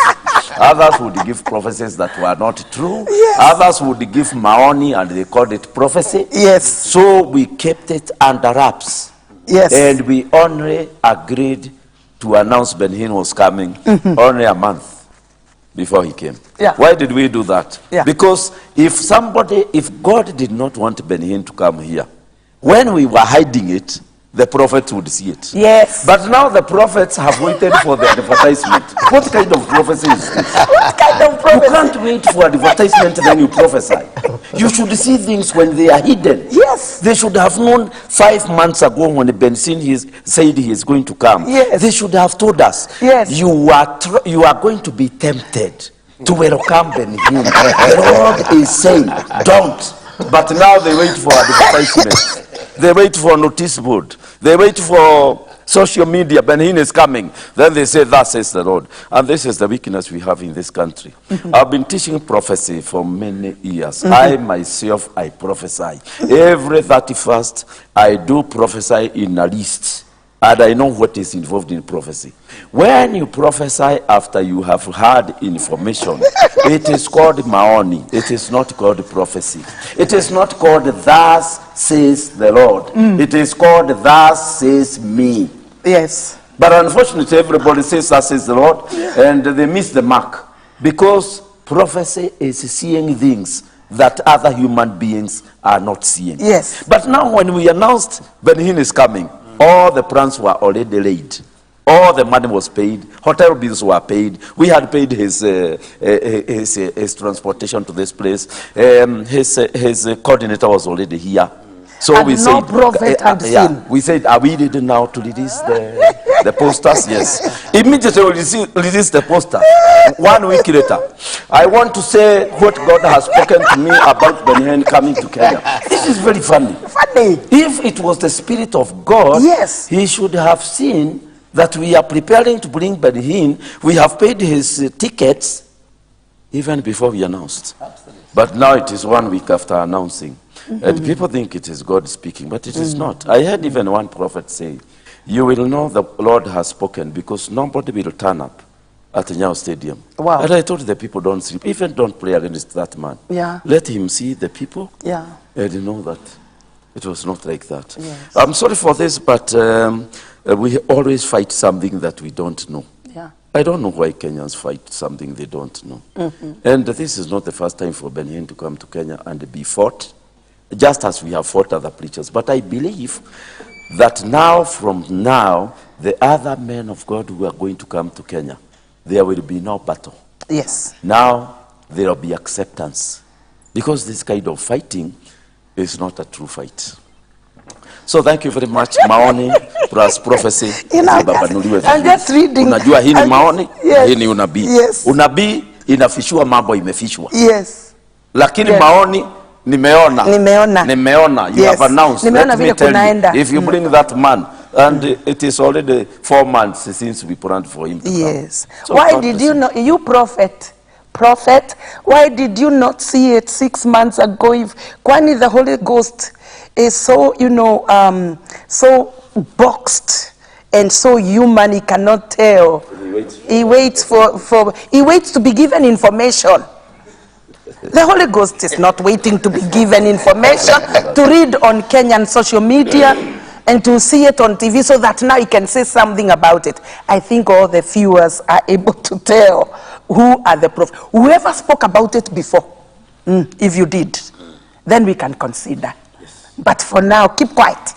Others would give prophecies that were not true. Yes. Others would give maoni and they called it prophecy. Yes. So we kept it under wraps. Yes. And we only agreed to announce Ben Hinn was coming only a month before he came. Yeah. Why did we do that? Yeah. Because if God did not want Ben Hinn to come here, when we were hiding it, the prophets would see it. Yes. But now the prophets have waited for the advertisement. What kind of prophecy is this? What kind of prophecy? You can't wait for advertisement then you prophesy. You should see things when they are hidden. Yes. They should have known 5 months ago when Ben Hinn said he is going to come. Yes. They should have told us. Yes. You are going to be tempted to welcome Ben Hinn. The Lord is saying, don't. But now they wait for advertisement. They wait for notice board. They wait for social media. Ben Hinn is coming. Then they say, thus says the Lord. And this is the weakness we have in this country. I've been teaching prophecy for many years. I myself, I prophesy. Every 31st, I do prophesy in a list. And I know what is involved in prophecy. When you prophesy after you have heard information, it is called maoni. It is not called prophecy. It is not called thus says the Lord. It is called thus says me. Yes. But unfortunately, everybody says thus says the Lord, and they miss the mark. Because prophecy is seeing things that other human beings are not seeing. Yes. But now when we announced Ben Hinn is coming, all the plans were already laid. All the money was paid. Hotel bills were paid. We had paid his transportation to this place. His coordinator was already here. So and we no said, prophet had seen. We said, are we ready now to release the posters? Yes. Immediately we released the posters. 1 week later. I want to say what God has spoken to me about Ben Hinn coming to Kenya. This is very funny. Funny. If it was the Spirit of God, yes, he should have seen that we are preparing to bring Ben Hinn. We have paid his tickets even before we announced. Absolutely. But now it is 1 week after announcing. And people think it is God speaking, but it is not. I heard even one prophet say, you will know the Lord has spoken because nobody will turn up at Nyayo Stadium. Wow. And I told the people, don't sleep. Even don't pray against that man. Yeah. Let him see the people. Yeah. And know that it was not like that. Yes. I'm sorry for this, but we always fight something that we don't know. Yeah. I don't know why Kenyans fight something they don't know. And this is not the first time for Ben Hinn to come to Kenya and be fought, just as we have fought other preachers. But I believe that now, from now, the other men of God who are going to come to Kenya, there will be no battle. Yes. Now, there will be acceptance. Because this kind of fighting is not a true fight. So thank you very much. Maoni plus prophecy. I'm just reading. Unajua hii ni maoni, yes, hii ni unabii. Yes. Unabii inafishua mambo imefishwa. Yes. Lakini maoni nimeona. You have announced. Let me tell you, if you bring that man, and it is already 4 months since we planned for him to come. So why did you not, you prophet, why did you not see it 6 months ago? If kwani the Holy Ghost is so, so boxed and so human, he cannot tell. He waits to be given information. The Holy Ghost is not waiting to be given information, to read on Kenyan social media and to see it on TV so that now he can say something about it. I think all the viewers are able to tell who are the prophets. Whoever spoke about it before, if you did, then we can consider. Yes. But for now, keep quiet.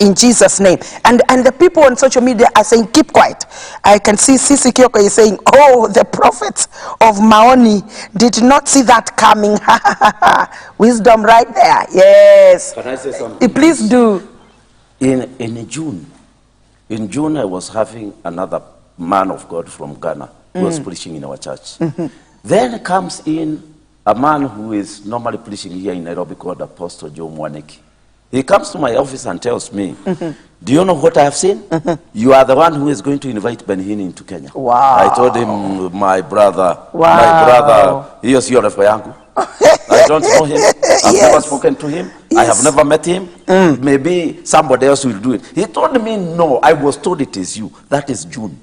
In Jesus' name. And the people on social media are saying, keep quiet. I can see Sisi Kioko is saying, oh, the prophets of Maoni did not see that coming. Wisdom right there. Yes. Can I say something? Please do. In June, I was having another man of God from Ghana who was preaching in our church. Then comes in a man who is normally preaching here in Nairobi called Apostle Juma. He comes to my office and tells me, do you know what I have seen? You are the one who is going to invite Ben Hinn into Kenya. Wow. I told him, my brother, wow, he is your yangu. I I don't know him. I've never spoken to him. I have never met him. Maybe somebody else will do it. He told me, no, I was told it is you. That is June.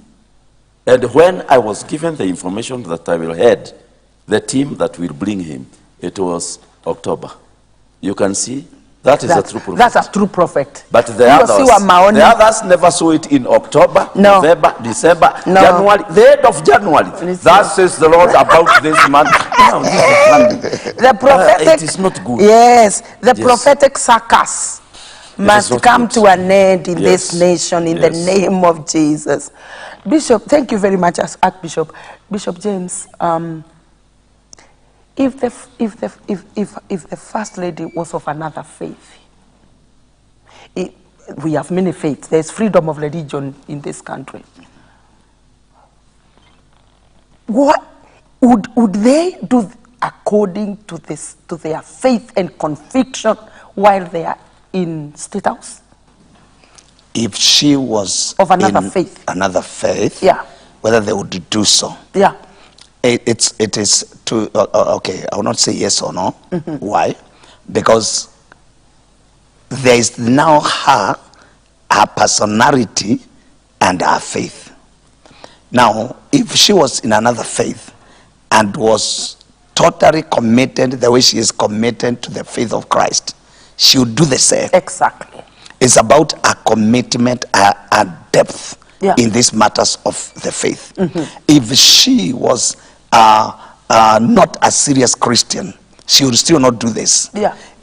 And when I was given the information that I will head the team that will bring him, it was October. You can see, that is a true prophet. That's a true prophet. But the others never saw it in October, November, December, January, the end of January. That says the Lord about this man. No, this is the prophetic, it is not good. Yes, the prophetic circus must come to an end in this nation in the name of Jesus. Bishop, thank you very much, Archbishop. Bishop James, if the First Lady was of another faith, we have many faiths. There's freedom of religion in this country. What would they do according to their faith and conviction while they are in State House? If she was of another faith, whether they would do so. Yeah. It is to okay, I will not say yes or no. Why? Because there is now her personality and her faith. Now, if she was in another faith and was totally committed the way she is committed to the faith of Christ, she would do the same. Exactly. It's about a commitment, a depth in these matters of the faith. If she was not a serious Christian, she would still not do this.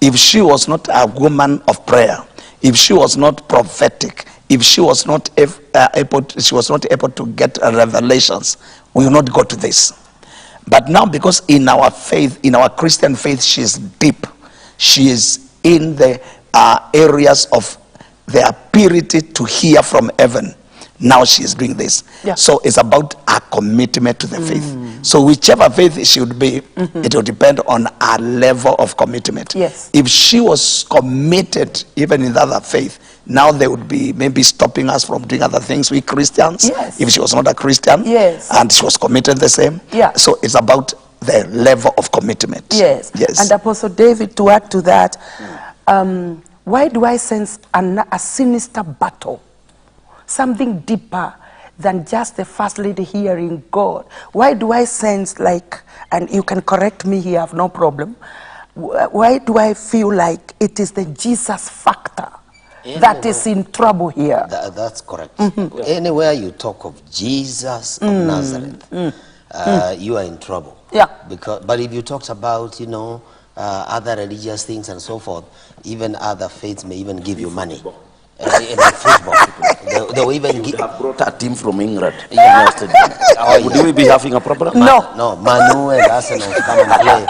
If she was not a woman of prayer, if she was not prophetic, if she was not able to get revelations, we will not go to this. But now, because in our faith, in our Christian faith, she is deep. She is in the areas of the ability to hear from heaven. Now she is doing this. So it's about her commitment to the faith. So whichever faith she would be, it will depend on her level of commitment. If she was committed even in the other faith, now they would be maybe stopping us from doing other things, we Christians. If she was not a Christian and she was committed the same. So it's about the level of commitment. And Apostle David, to add to that, why do I sense a sinister battle? Something deeper than just the First Lady hearing God. Why do I sense like, and you can correct me here, I have no problem. Why do I feel like it is the Jesus factor that is in trouble here? That's correct. Anywhere you talk of Jesus of Nazareth, you are in trouble. But if you talked about, other religious things and so forth, even other faiths may even give you money. In football, they will even have brought a team from England. Would we be having a problem? No, Manu and Arsenal to come and play,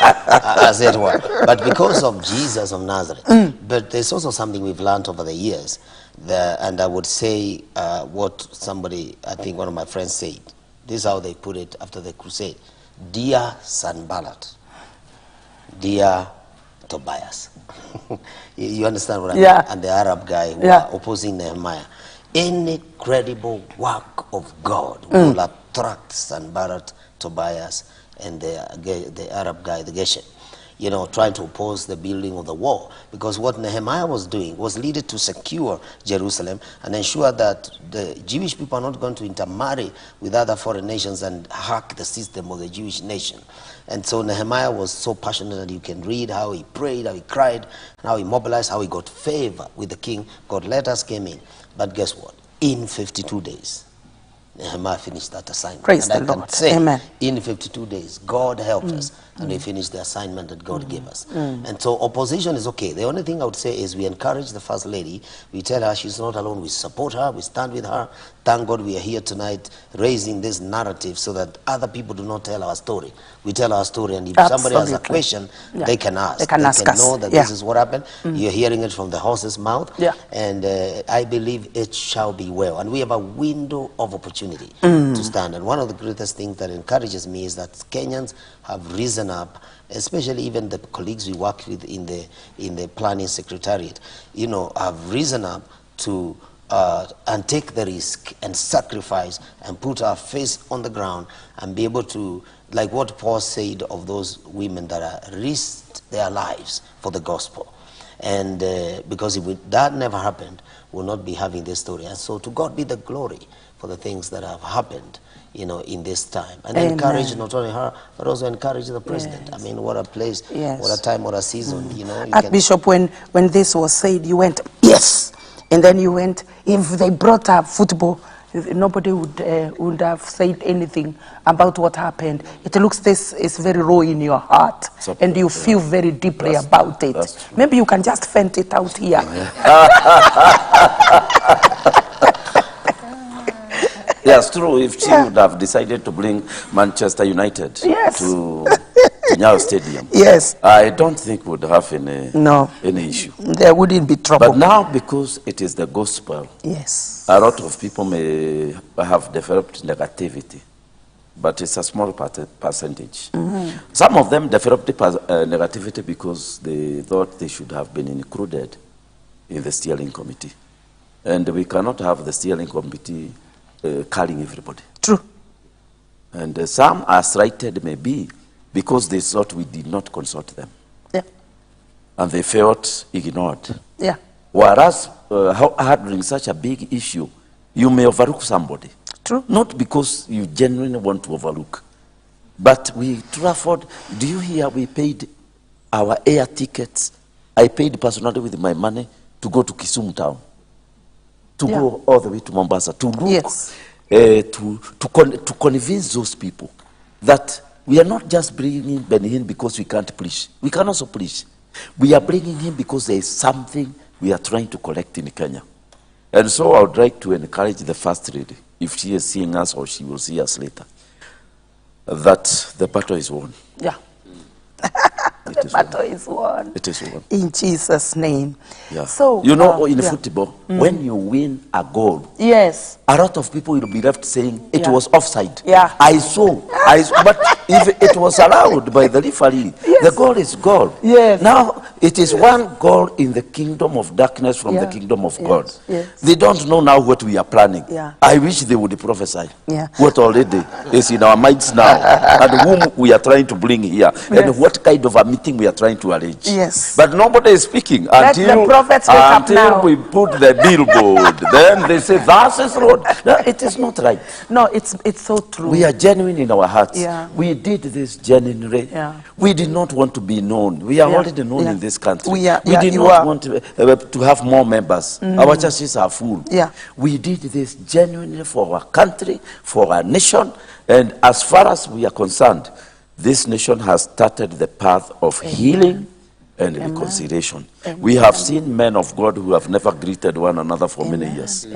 as it were. But because of Jesus of Nazareth. But there's also something we've learned over the years, and I would say what somebody, I think one of my friends said. This is how they put it after the crusade: Dear Sanballat, dear Tobias. You understand what I mean? And the Arab guy who are opposing Nehemiah. Any credible work of God will attract Sanballat, Tobias, and the Arab guy, the Geshem, trying to oppose the building of the wall. Because what Nehemiah was doing was needed to secure Jerusalem and ensure that the Jewish people are not going to intermarry with other foreign nations and hack the system of the Jewish nation. And so Nehemiah was so passionate that you can read how he prayed, how he cried, and how he mobilized, how he got favor with the king. God letters came in. But guess what? In 52 days, Nehemiah finished that assignment. Praise the Lord. Amen. In 52 days, God helped us, and we finished the assignment that God gave us. And so opposition is okay. The only thing I would say is we encourage the First Lady. We tell her she's not alone. We support her. We stand with her. Thank God we are here tonight raising this narrative so that other people do not tell our story. We tell our story, and if somebody has a question, they can ask. They can know that this is what happened. You're hearing it from the horse's mouth. And I believe it shall be well. And we have a window of opportunity to stand. And one of the greatest things that encourages me is that Kenyans have risen up, especially even the colleagues we work with in the planning secretariat, have risen up to and take the risk and sacrifice and put our face on the ground and be able to, like what Paul said of those women that risked their lives for the gospel. And because if that never happened, we'll not be having this story. And so to God be the glory for the things that have happened, you know, in this time. And encourage not only her, but also encourage the president. I mean, what a place, what a time, what a season, you know. Archbishop, when this was said, you went, yes. And then you went, if they brought up football, nobody would have said anything about what happened. It looks this is very raw in your heart, and you feel very deeply about it. Maybe you can just vent it out here. Yes, true. If she would have decided to bring Manchester United to Nyayo Stadium, I don't think we would have any issue. There wouldn't be trouble. But now, because it is the gospel, a lot of people may have developed negativity, but it's a small percentage. Some of them developed negativity because they thought they should have been included in the steering committee. And we cannot have the steering committee calling everybody. True. And some are slighted maybe because they thought we did not consult them. Yeah. And they felt ignored. Yeah. Whereas handling such a big issue, you may overlook somebody. True. Not because you genuinely want to overlook. But we traveled. Do you hear we paid our air tickets? I paid personally with my money to go to Kisumu town. To go all the way to Mombasa, to look, to convince those people that we are not just bringing Ben Hinn because we can't preach. We can also preach. We are bringing him because there is something we are trying to collect in Kenya. And so I would like to encourage the First Lady, if she is seeing us or she will see us later, that the battle is won. Yeah. The battle is won. It is won. In Jesus' name. Yeah. So, you know, in football, when you win a goal, a lot of people will be left saying it was offside. Yeah. I saw. But if it was allowed by the referee, the goal is goal. Yes. Now, it is one goal in the kingdom of darkness from the kingdom of God. Yes. They don't know now what we are planning. Yeah. I wish they would prophesy Yeah. what already is in our minds now and whom we are trying to bring here and what kind of a meeting we are trying to arrange. Yes. But nobody is speaking Let the prophets wake up now. we put the billboard. Then they say, "Thus is Lord." No, it is not right. No, it's so true. We are genuine in our hearts. Yeah. We did this genuinely. Yeah. We did not want to be known. We are already known in this country. We did not want to have more members. Our churches are full. Yeah. We did this genuinely for our country, for our nation, and as far as we are concerned, this nation has started the path of healing and reconciliation. We have seen men of God who have never greeted one another for many years,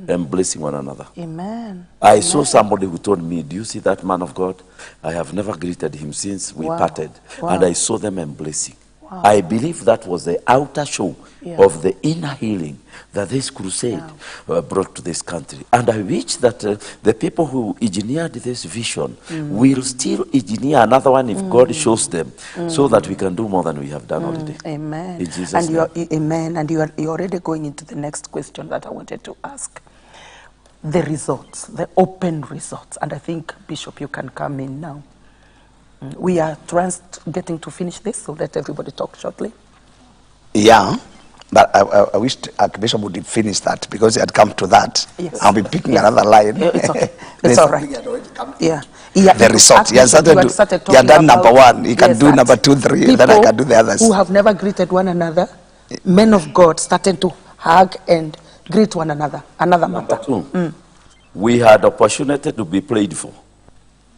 embracing one another. Amen. I saw somebody who told me, "Do you see that man of God? I have never greeted him since we parted." And I saw them embracing. I believe that was the outer show of the inner healing that this crusade brought to this country. And I wish that the people who engineered this vision will still engineer another one if God shows them, so that we can do more than we have done already. Amen. In Jesus' name. Amen. And you're already going into the next question that I wanted to ask. The results, the open results. And I think, Bishop, you can come in now. We are getting to finish this, so let everybody talk shortly. Yeah, but I wish Archbishop would finish that, because he had come to that. Yes. I'll be picking another line. It's okay. It's all right. Yeah. The result. He has done number one. He can do number 2, 3, then I can do the others. Who have never greeted one another, men of God started to hug and greet one another. Another matter. Number 2, we had opportunity to be prayed for.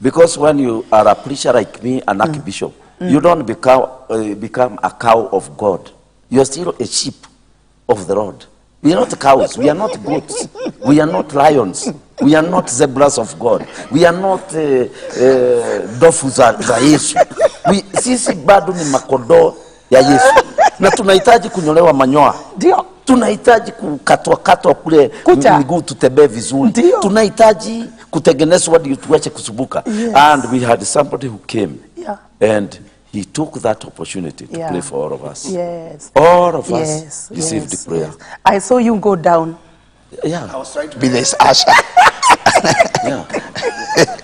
Because when you are a preacher like me, an archbishop, you don't become a cow of God. You are still a sheep of the Lord. We are not cows. We are not goats. We are not lions. We are not zebras of God. We are not dofu za Yesu. Sisi bado ni makodoo ya Yesu. Na tunahitaji kunyolewa manyoa. Ndio. Tunahitaji kukatwa kule miguu tutembee vizuri. Tunahitaji kutengenezwa ndio tuache kusubuka. And we had somebody who came and he took that opportunity to pray for all of us. Yes. All of us received prayer. I saw you go down Yeah. I was trying to be this usher. Yeah.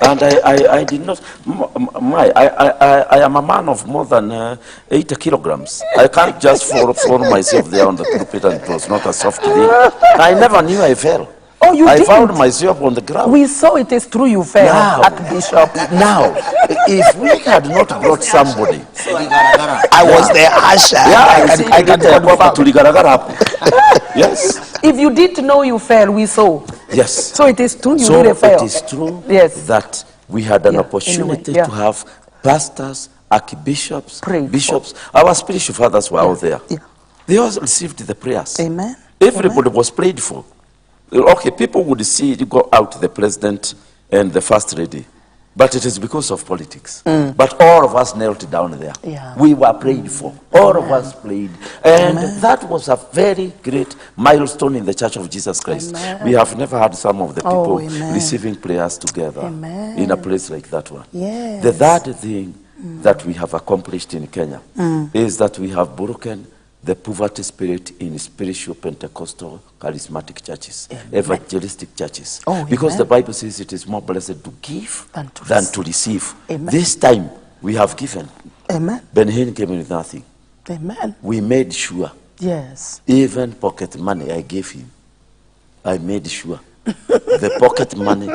And I did not, I am a man of more than 80 kilograms. I can't just throw myself there on the pulpit, and it was not a soft thing. I never knew I fell. Oh, you didn't? I found myself on the ground. We saw it is true you fell, Archbishop. Now, if we had not brought somebody, I was the usher. Yeah, I can confirm. Yes. If you didn't know you fell, we saw. Yes. So it is true you so really fell. It is true Yes. that we had an opportunity to have pastors, archbishops, bishops. Our spiritual fathers were out there. Yeah. They all received the prayers. Amen. Everybody was prayed for. Okay, people would see it go out, the president and the first lady, but it is because of politics. But all of us knelt down there. Yeah. We were prayed for. All of us prayed. And that was a very great milestone in the Church of Jesus Christ. We have never had some of the people receiving prayers together in a place like that one. Yes. The third thing that we have accomplished in Kenya is that we have broken the poverty spirit in spiritual Pentecostal charismatic churches, evangelistic churches. Because the Bible says it is more blessed to give than to receive. This time we have given. Ben Hinn came with nothing. We made sure. Yes. Even pocket money I gave him. I made sure. The pocket money,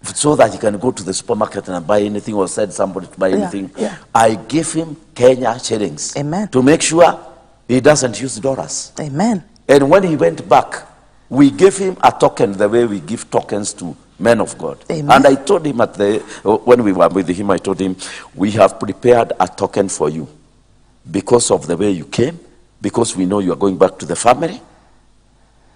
so that he can go to the supermarket and buy anything, or send somebody to buy anything. I gave him Kenya shillings to make sure he doesn't use dollars. Amen. And when he went back, we gave him a token the way we give tokens to men of God. Amen. And I told him when we were with him, I told him, we have prepared a token for you because of the way you came, because we know you are going back to the family.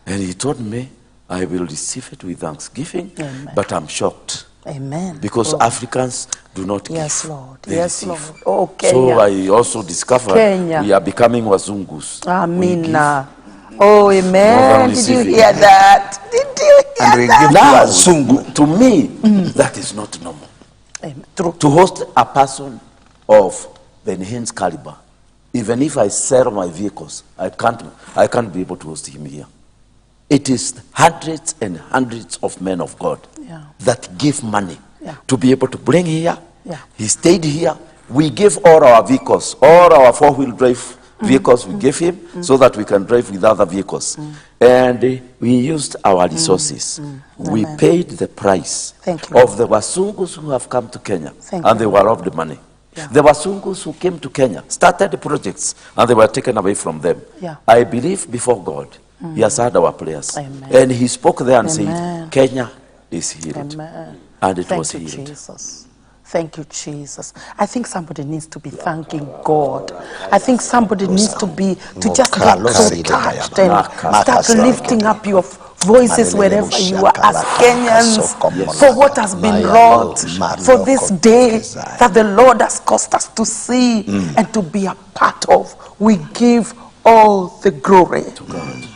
And he told me, I will receive it with thanksgiving, but I'm shocked. Amen. Because Africans do not give. Yes, Lord. They Yes, receive. Lord. Oh, Kenya. So I also discovered we are becoming wazungus. Amina. Oh, amen. Did you hear that? Did you hear that? To me, that is not normal. True. To host a person of Ben Hinn's caliber, even if I sell my vehicles, I can't be able to host him here. It is hundreds and hundreds of men of God that give money to be able to bring here. He stayed here. We give all our vehicles, all our four-wheel drive vehicles, we gave him so that we can drive with other vehicles. And we used our resources. We paid the price of the Wasungus who have come to Kenya, and they were robbed the money. The Wasungus who came to Kenya started projects, and they were taken away from them. I believe before God, he has heard our prayers. And he spoke there and said, Kenya is healed. And it was healed. Jesus. Thank you, Jesus. I think somebody needs to be thanking God. I think somebody needs to just get so touched and start lifting up your voices wherever you are as Kenyans for what has been wrought, for this day that the Lord has caused us to see and to be a part of. We give all the glory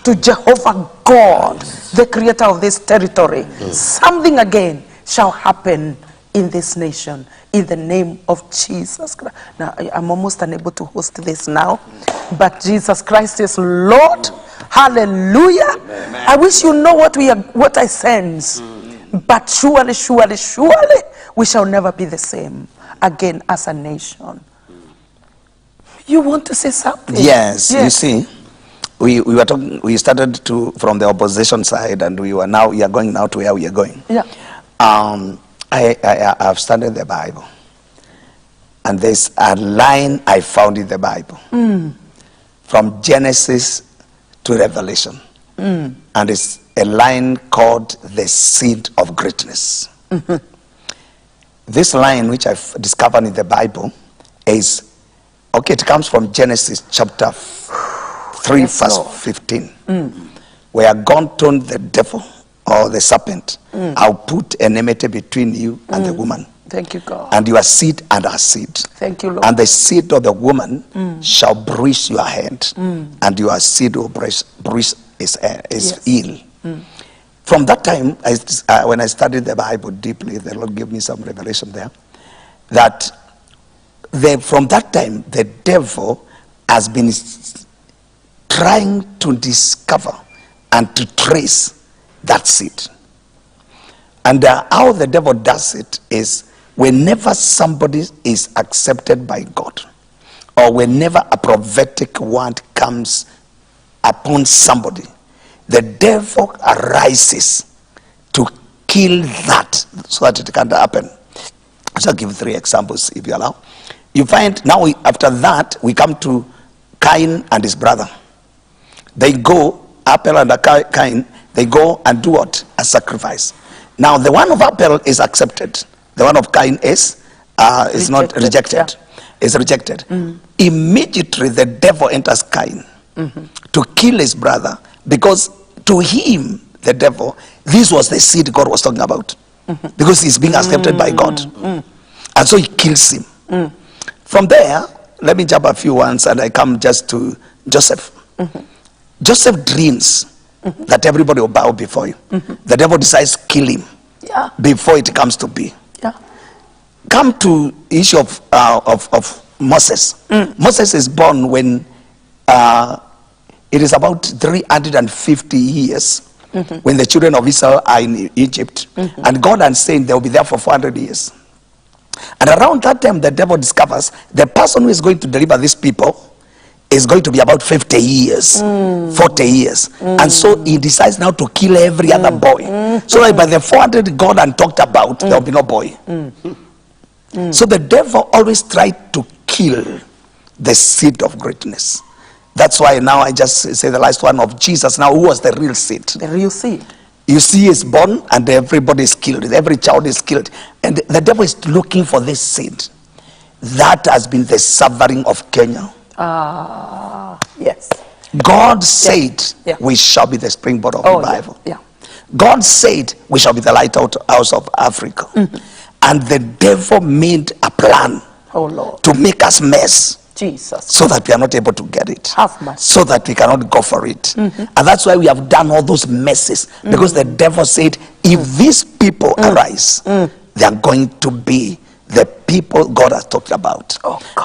to Jehovah God, the creator of this territory. Something again shall happen in this nation in the name of Jesus Christ. Now, I'm almost unable to host this now, but Jesus Christ is Lord. Hallelujah. I wish you know what I sense, but surely, surely, surely we shall never be the same again as a nation. You want to say something? Yes. You see, we were talking. We started from the opposition side, and we are going now to where we are going. I've studied the Bible, and there's a line I found in the Bible from Genesis to Revelation, and it's a line called the seed of greatness. This line, which I've discovered in the Bible, is it comes from Genesis chapter 3, verse 15, where God told the devil, or the serpent, I'll put enmity between you and the woman. Thank you, God. And your seed and her seed. Thank you, Lord. And the seed of the woman shall bruise your head, and your seed will bruise his heel. From that time, when I studied the Bible deeply, the Lord gave me some revelation there, that from that time, the devil has been trying to discover and to trace that seed. And how the devil does it is, whenever somebody is accepted by God, or whenever a prophetic word comes upon somebody, the devil arises to kill that so that it can't happen. I shall give 3 examples if you allow. You find now, after that, we come to Cain and his brother. They go, Abel and Cain, they go and do what? A sacrifice. Now the one of Abel is accepted. The one of Cain is not rejected. Yeah. Is rejected. Immediately the devil enters Cain to kill his brother, because to him, the devil, this was the seed God was talking about. Because he's being accepted by God. And so he kills him. From there, let me jump a few ones and I come just to Joseph. Joseph dreams that everybody will bow before you. The devil decides to kill him before it comes to be. Come to the issue of Moses. Moses is born when it is about 350 years when the children of Israel are in Egypt. And God is saying they will be there for 400 years. And around that time, the devil discovers the person who is going to deliver these people is going to be about 50 years, 40 years. And so he decides now to kill every other boy. So that by the 400 God had talked about, there will be no boy. So the devil always tried to kill the seed of greatness. That's why now I just say the last one of Jesus. Now, who was the real seed? The real seed. You see, he is born and everybody is killed. Every child is killed. And the devil is looking for this seed. That has been the suffering of Kenya. Yes. God said, we shall be the springboard of revival. Yeah. God said, we shall be the lighthouse of Africa. And the devil made a plan to make us mess. Jesus. So that we are not able to get it. Have mercy. So that we cannot go for it. And that's why we have done all those messes. Because the devil said, if these people arise, they are going to be the people God has talked about.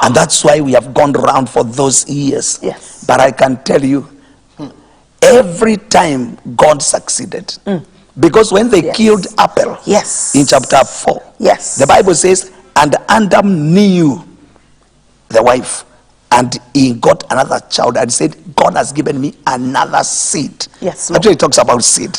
And that's why we have gone around for those years. Yes. But I can tell you, every time God succeeded. Because when they killed Abel in chapter 4, the Bible says, and Adam knew the wife, and he got another child and said, God has given me another seed. Yes, actually it talks about seed.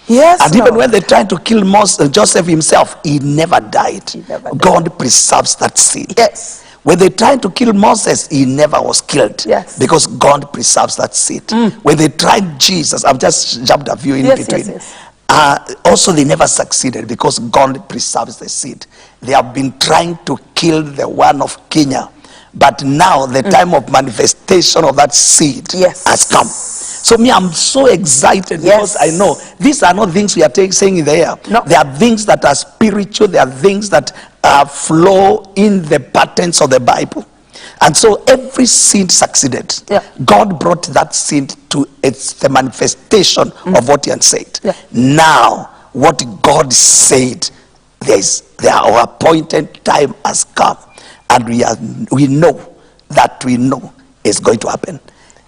Yes, and even when they tried to kill Joseph himself, he never died. God preserves that seed. Yes. When they tried to kill Moses, he never was killed. Yes. Because God preserves that seed. When they tried Jesus, I've just jumped a few in between. Also they never succeeded because God preserves the seed. They have been trying to kill the one of Kenya, but now the time of manifestation of that seed has come. So me, I'm so excited because I know these are not things we are saying in the air. No. They are things that are spiritual. They are things that flow in the patterns of the Bible. And so every seed succeeded. God brought that seed to the manifestation of what he had said. Now, what God said, our appointed time has come. And we know is going to happen.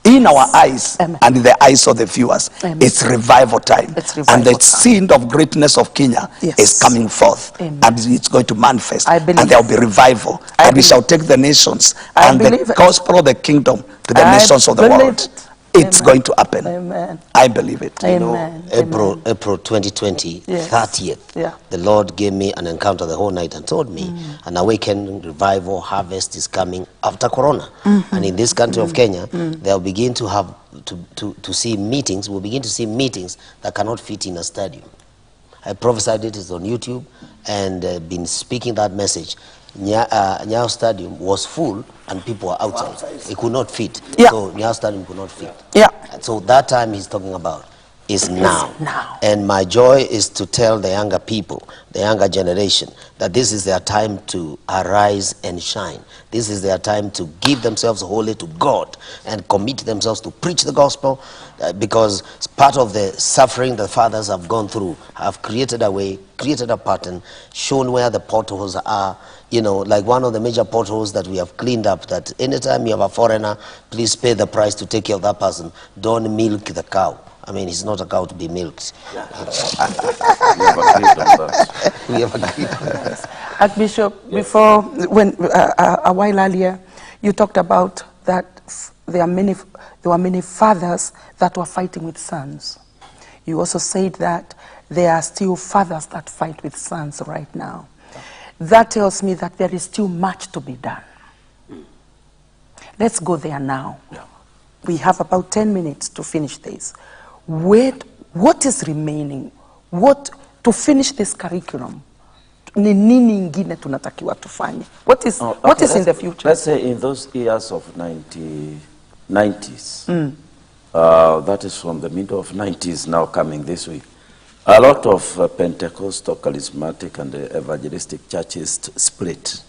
In our eyes and in the eyes of the viewers, it's revival time. And the seed of greatness of Kenya is coming forth. And it's going to manifest. And there will be revival. And we shall take the nations and the gospel of the kingdom to the nations of the world. It's going to happen. Amen. I believe it. Amen. You know, April 2020, 30th, the Lord gave me an encounter the whole night and told me an awakening revival harvest is coming after Corona. And in this country of Kenya, they'll begin to have to see meetings. We'll begin to see meetings that cannot fit in a stadium. I prophesied it is on YouTube and been speaking that message. Nyayo Stadium was full and people were outside. It could not fit. So Nyayo Stadium could not fit. And so that time he's talking about is now. And my joy is to tell the younger people, the younger generation, that this is their time to arise and shine. This is their time to give themselves wholly to God and commit themselves to preach the gospel, because part of the suffering the fathers have gone through have created a way, created a pattern, shown where the potholes are. You know, like one of the major potholes that we have cleaned up, that anytime you have a foreigner, please pay the price to take care of that person. Don't milk the cow. I mean, he's not a cow to be milked. We have agreed on that. We have agreed on that. Archbishop, before, a while earlier, you talked about that there were many fathers that were fighting with sons. You also said that there are still fathers that fight with sons right now. That tells me that there is still much to be done. Let's go there now. Yeah. We have about 10 minutes to finish this. What is remaining? To finish this curriculum? Ni nini ingine tunatakiwa tufanye? What is in the future? Let's say in those years of 90s, that is from the middle of 90s now coming this week, a lot of Pentecostal, charismatic and evangelistic churches split.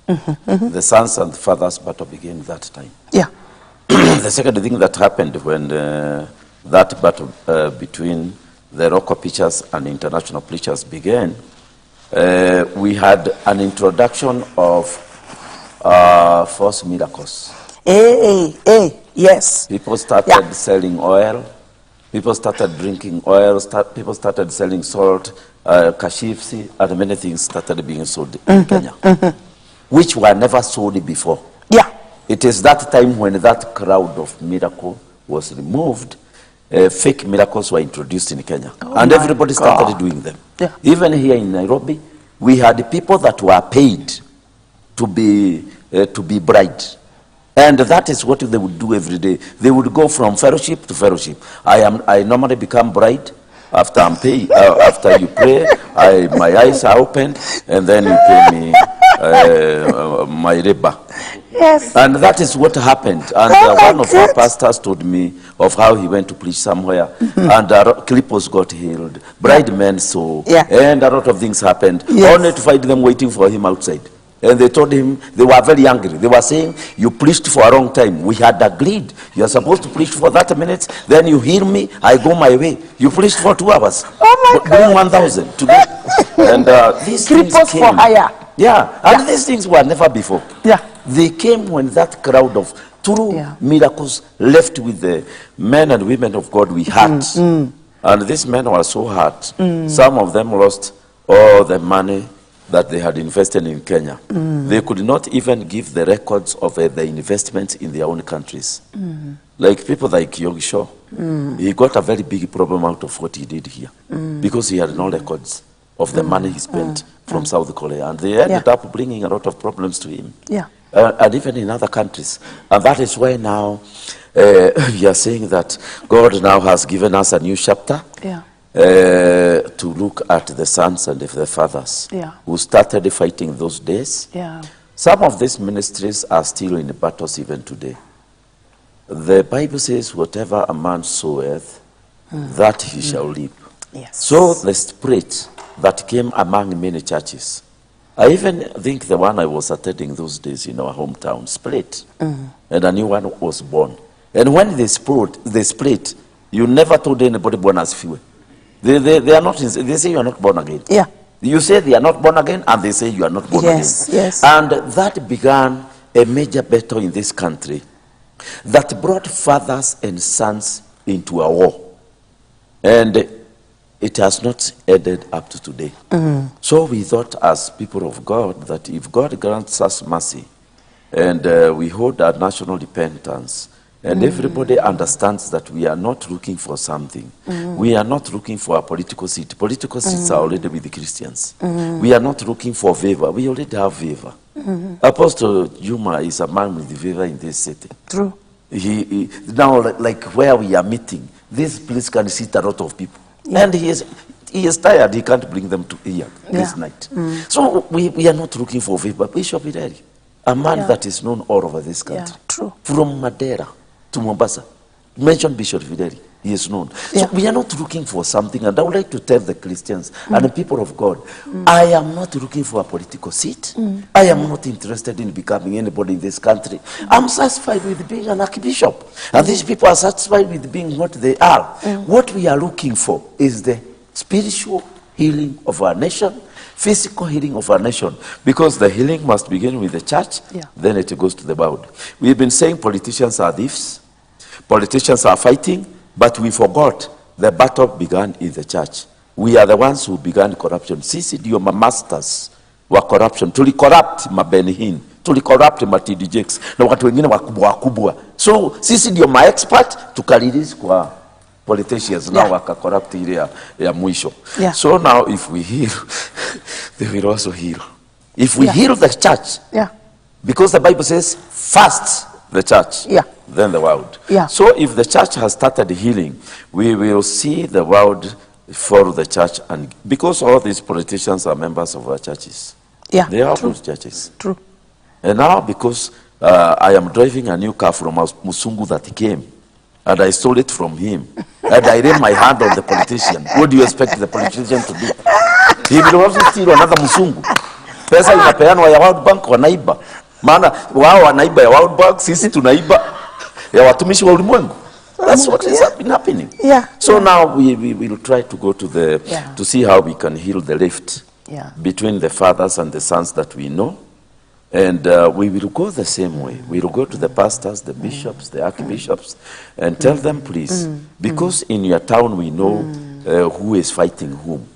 The sons and the fathers battle began that time. Yeah. The second thing that happened when that battle between the local preachers and international preachers began, we had an introduction of false miracles. Yes. People started selling oil. People started drinking oil. People started selling salt, kashifsi, and many things started being sold in Kenya, which were never sold before. Yeah. It is that time when that crowd of miracle was removed, fake miracles were introduced in Kenya. And everybody started doing them. Yeah. Even here in Nairobi, we had people that were paid to be bride. And that is what they would do every day. They would go from fellowship to fellowship. I normally become bride after I'm paid. After you pray, my eyes are opened, and then you pay me my riba. Yes. And that is what happened. And one of our pastors told me of how he went to preach somewhere, and cripples got healed, bride men saw, and a lot of things happened, only to find them waiting for him outside. And they told him, they were very angry. They were saying, you preached for a long time. We had agreed. You are supposed to preach for 30 minutes. Then you hear me, I go my way. You preached for 2 hours. Oh my God. Bring 1,000 to do. And these things Cripples came. for hire. Yeah, and these things were never before. Yeah. They came when that crowd of true miracles left with the men and women of God we had. And these men were so hurt. Some of them lost all the money that they had invested in Kenya. They could not even give the records of the investments in their own countries. Like people like Yogisho, he got a very big problem out of what he did here because he had no records of the money he spent from South Korea. And they ended up bringing a lot of problems to him. Yeah. And even in other countries. And that is why now we are saying that God now has given us a new chapter. Yeah. To look at the sons and the fathers who started fighting those days. Yeah. Some of these ministries are still in battles even today. The Bible says, whatever a man soweth, that he shall reap. Yes. So the spirit that came among many churches, I even think the one I was attending those days in our hometown split, and a new one was born. And when they split, you never told anybody born as few. They are not. They say you are not born again. Yeah. You say they are not born again, and they say you are not born again. Yes. And that began a major battle in this country that brought fathers and sons into a war, and it has not ended up to today. So we thought, as people of God, that if God grants us mercy, and we hold our national repentance. And everybody understands that we are not looking for something. We are not looking for a political seat. Political seats are already with the Christians. We are not looking for favor. We already have favor. Apostle Juma is a man with the favor in this city. True. He now, like where we are meeting, this place can seat a lot of people. And he is tired. He can't bring them to here this night. So we are not looking for favor. Bishop Ireri, a man that is known all over this country. True. From Madeira to Mombasa. Mention Bishop Ireri, he is known. So we are not looking for something, and I would like to tell the Christians and the people of God, I am not looking for a political seat. I am not interested in becoming anybody in this country. I'm satisfied with being an archbishop. And these people are satisfied with being what they are. What we are looking for is the spiritual healing of our nation, physical healing of our nation, because the healing must begin with the church, then it goes to the world. We've been saying politicians are thieves, politicians are fighting, But we forgot the battle began in the church. We are the ones who began corruption. Sisi ndio masters wa corruption. Tuli-corrupt ma Ben Hinn, tuli-corrupt ma TD Jakes, na watu wengine wakubwa. So sisi ndio ma-expert, tukarelease kwa politicians, now waka-corrupt ile ya mwisho. So now if we heal, they will also heal. If we heal the church, because the Bible says, first the church, then the world. So if the church has started healing, we will see the world follow the church, and because all these politicians are members of our churches. They are good churches. True. And now because I am driving a new car from Musungu that came, and I stole it from him, and I laid my hand on the politician. What do you expect the politician to do? He will also steal another Musungu. Pesa inapeanwa ya World Bank wanaiba. Maana wao wanaiba ya World Bank, sisi tunaiba ya watumishi wa ulimwengu. That's what is happening. So now we will try to go to to see how we can heal the rift between the fathers and the sons that we know. And we will go the same way. We will go to the pastors, the bishops, the archbishops, and tell them, please, because in your town we know who is fighting whom.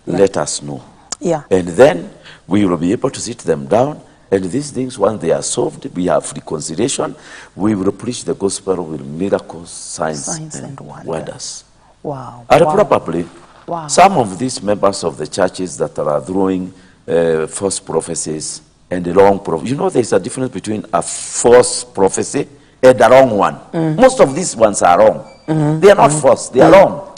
Let us know. And then we will be able to sit them down. And these things, once they are solved, we have reconciliation. We will preach the gospel with miracles, signs and wonders. Wow. And probably some of these members of the churches that are throwing false prophecies and the wrong prophecy. You know, there's a difference between a false prophecy and a wrong one. Most of these ones are wrong. They are not false. They are wrong.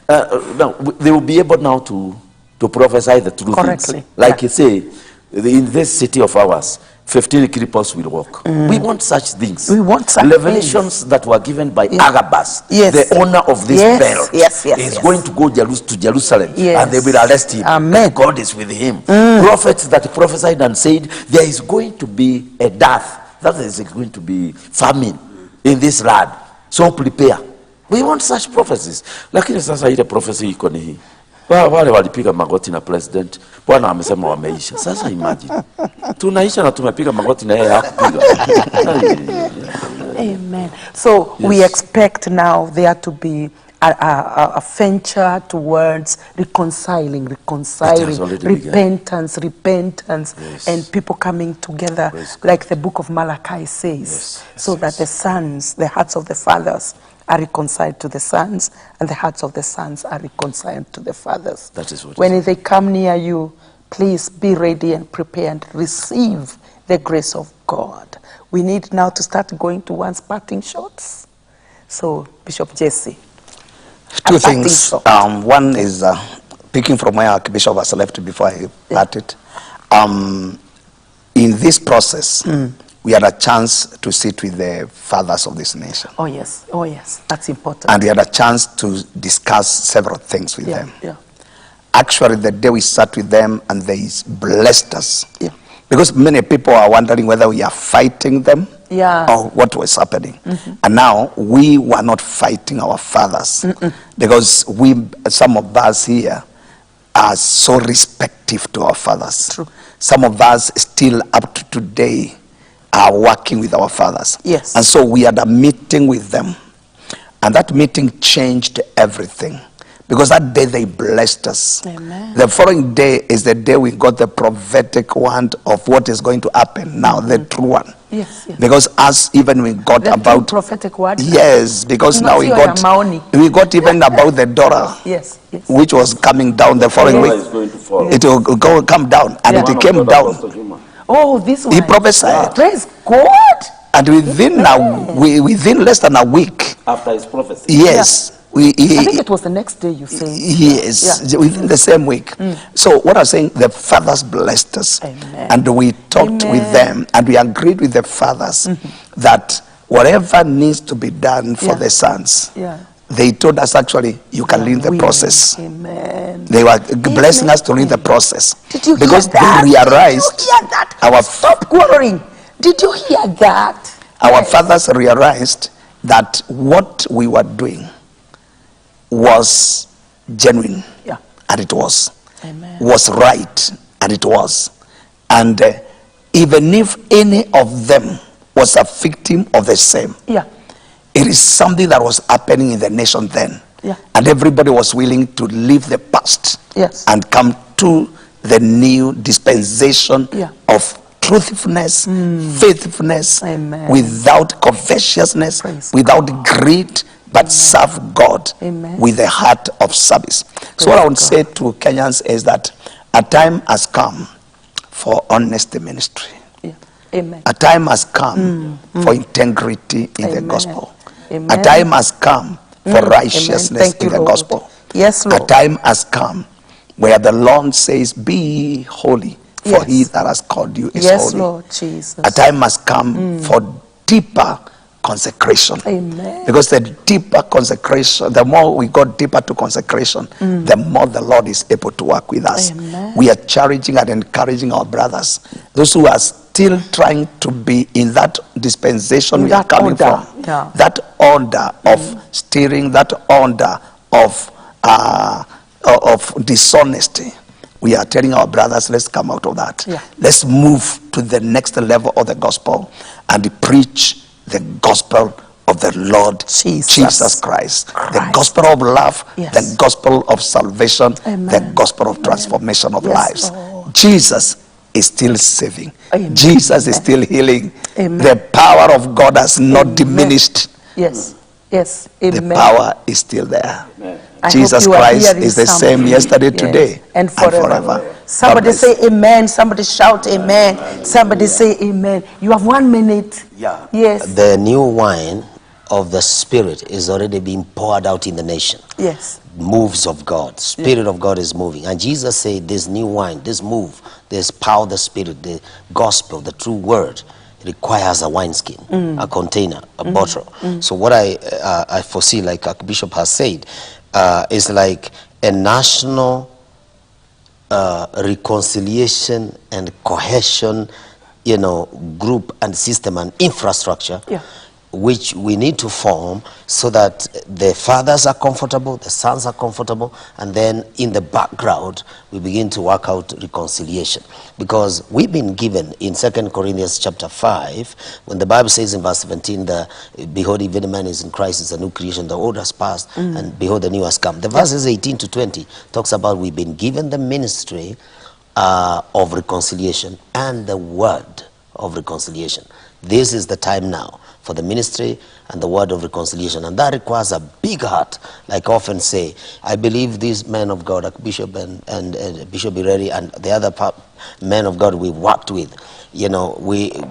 Now, they will be able now to prophesy the true things. Like you say, in this city of ours, 15 cripples will walk. We want such things. We want such revelations that were given by Agabus, the owner of this belt. Is going to go to Jerusalem, and they will arrest him. Amen. God is with him. Prophets that prophesied and said there is going to be a death, that there is going to be famine in this land. So prepare. We want such prophecies. Lakini sasa ile prophecy iko ni hii. Wale walipiga magoti na president, Bwana amesema wameisha. Sasa imagine. Tunaisha na tumepiga magoti na yeye hakupiga. Amen. So we expect now there to be a venture towards reconciling, repentance, and people coming together, like the book of Malachi says, so that the sons, the hearts of the fathers, are reconciled to the sons, and the hearts of the sons are reconciled to the fathers. That is what when they come near you, please be ready and prepare and receive the grace of God. We need now to start going to one's parting shots. So, Bishop Jesse. Two things. One is picking from where Archbishop has left before I parted. In this process, we had a chance to sit with the fathers of this nation. Oh yes, that's important. And we had a chance to discuss several things with them. Actually, the day we sat with them, and they blessed us. Because many people are wondering whether we are fighting them or what was happening. And now we were not fighting our fathers, because some of us here are so respectful to our fathers. True. Some of us still up to today are working with our fathers. And so we had a meeting with them, and that meeting changed everything, because that day they blessed us. Amen. The following day is the day we got the prophetic word of what is going to happen now, the true one. Because as even we got the about prophetic word. Because now we got even about the dollar, which was coming down the following week. It will come down, and it came down. Oh, this one. He prophesied. Praise God. And within less than a week after his prophecy. I think it was the next day you said. Within the same week. So what I'm saying, the fathers blessed us. Amen. And we talked with them, and we agreed with the fathers that whatever needs to be done for the sons, they told us, actually, you can lead the process. Amen. They were blessing us to lead the process. Did you because hear that? They realized Stop quarreling. Did you hear that? Our fathers realized that what we were doing was genuine, and it was. Amen. Was right, and it was. And even if any of them was a victim of the same, It is something that was happening in the nation then. Yeah. And everybody was willing to leave the past Yes. and come to the new dispensation Yeah. of truthfulness, faithfulness, Amen. without covetousness, Praise without greed, but serve God Amen. with a heart of service. So what I would say to Kenyans is that a time has come for honest ministry. Yeah. Amen. A time has come for integrity in the Amen. gospel. Amen. A time has come for Amen. righteousness Thank in you, the Lord. gospel. Yes, Lord. A time has come where the Lord says, be holy, for Yes. he that has called you is Yes, holy. Lord Jesus. A time has come for deeper consecration. Amen. Because the deeper consecration, the more we go deeper to consecration, the more the Lord is able to work with us. Amen. We are challenging and encouraging our brothers, those who are still trying to be in that dispensation In we are that coming order. from. Yeah. That order of steering, that order of dishonesty. We are telling our brothers, let's come out of that. Yeah. Let's move to the next level of the gospel and preach the gospel of the Lord Jesus Christ. The gospel of love, Yes. the gospel of salvation, Amen. the gospel of transformation of Yes, lives. Lord. Jesus is still saving. Amen. Jesus is still healing. Amen. The power of God has not Amen. diminished. Yes. Yes. The Amen. power is still there. I Jesus hope you are Christ hearing is the same something. yesterday, Yes. today, and forever. God Somebody bless. say amen. Somebody shout amen. Somebody say amen. You have 1 minute. Yeah. Yes. The new wine of the Spirit is already being poured out in the nation. Yes. Moves of God. Spirit of God is moving. And Jesus said this new wine, this move, this power of the Spirit, the gospel, the true word, requires a wineskin, a container, a bottle. So what I foresee, like Archbishop has said, is like a national reconciliation and cohesion, group and system and infrastructure, which we need to form so that the fathers are comfortable, the sons are comfortable, and then in the background we begin to work out reconciliation. Because we've been given in 2 Corinthians chapter 5, when the Bible says in verse 17, behold, if any man is in Christ, is a new creation, the old has passed, and behold, the new has come. The verses 18 to 20 talks about we've been given the ministry of reconciliation and the word of reconciliation. This is the time now for the ministry and the word of reconciliation, and that requires a big heart. Like I often say, I believe these men of God, like Bishop and Bishop Ireri and the other men of God we worked with,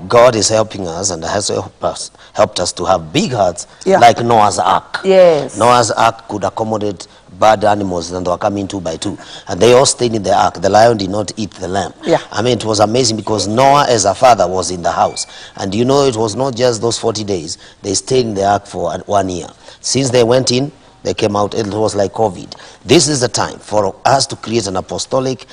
God is helping us and has helped us to have big hearts, like Noah's Ark. Yes. Noah's Ark could accommodate bad animals, and they were coming 2 by 2, and they all stayed in the ark. The lion did not eat the lamb. I mean, it was amazing because Noah as a father was in the house, and it was not just those 40 days. They stayed in the ark for 1 year. Since they went in, they came out. It was like COVID. This is the time for us to create an apostolic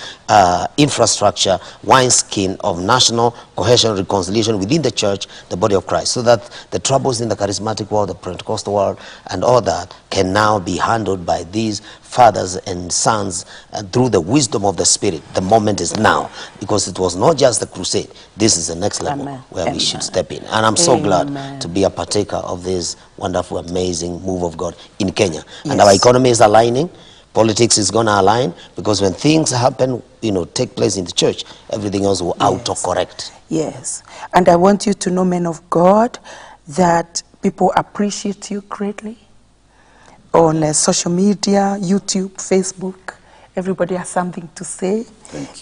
infrastructure, wineskin of national cohesion, reconciliation within the church, the body of Christ, so that the troubles in the charismatic world, the Pentecostal world, and all that can now be handled by these fathers and sons through the wisdom of the Spirit. The moment is now, because it was not just the crusade. This is the next level where we should step in. And I'm so glad to be a partaker of this wonderful, amazing move of God in Kenya. And our economy is aligning. Politics is going to align, because when things happen, take place in the church, everything else will autocorrect. Yes. And I want you to know, men of God, that people appreciate you greatly. On social media, YouTube, Facebook, everybody has something to say,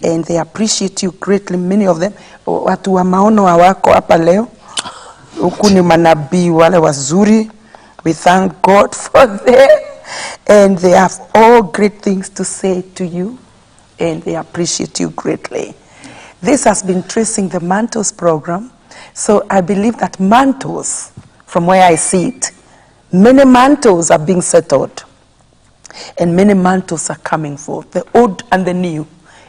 and they appreciate you greatly. Many of them, watu wa maono hawako hapa leo. Huku ni manabii wale wazuri. We thank God for them, and they have all great things to say to you, and they appreciate you greatly. This has been Tracing the Mantles program, so I believe that mantles, from where I see it, many mantles are being settled, and many mantles are coming forth, the old and the new,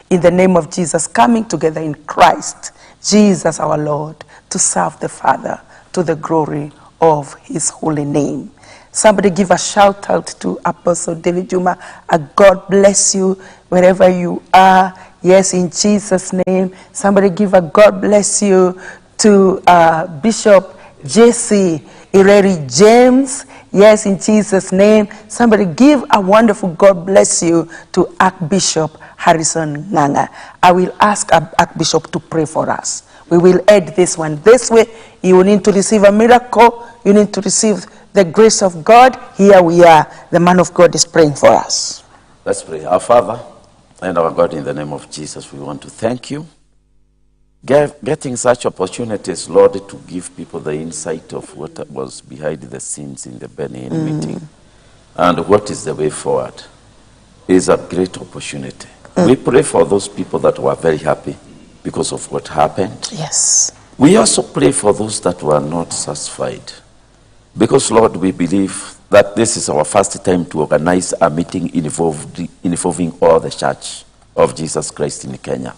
in the name of Jesus, coming together in Christ, Jesus our Lord, to serve the Father to the glory of his holy name. Somebody give a shout out to Apostle David Juma. God bless you wherever you are. Yes, in Jesus' name. Somebody give a God bless you to Bishop JC Ireri James. Yes, in Jesus' name. Somebody give a wonderful God bless you to Archbishop Harrison Nganga. I will ask Archbishop to pray for us. We will add this one. This way, you will need to receive a miracle. You need to receive the grace of God. Here we are. The man of God is praying for us. Let's pray. Our Father and our God, in the name of Jesus, we want to thank you. Getting such opportunities, Lord, to give people the insight of what was behind the scenes in the Ben Hinn meeting and what is the way forward is a great opportunity. We pray for those people that were very happy because of what happened. Yes. We also pray for those that were not satisfied because, Lord, we believe that this is our first time to organize a meeting involving all the Church of Jesus Christ in Kenya.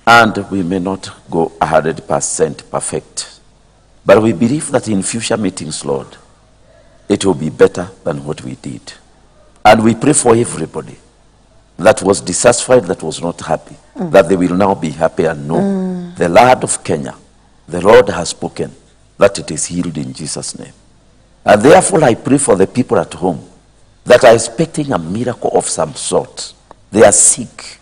And we may not go 100% perfect. But we believe that in future meetings, Lord, it will be better than what we did. And we pray for everybody that was dissatisfied, that was not happy, that they will now be happy and know the Lord of Kenya, the Lord has spoken, that it is healed in Jesus' name. And therefore I pray for the people at home that are expecting a miracle of some sort. They are sick.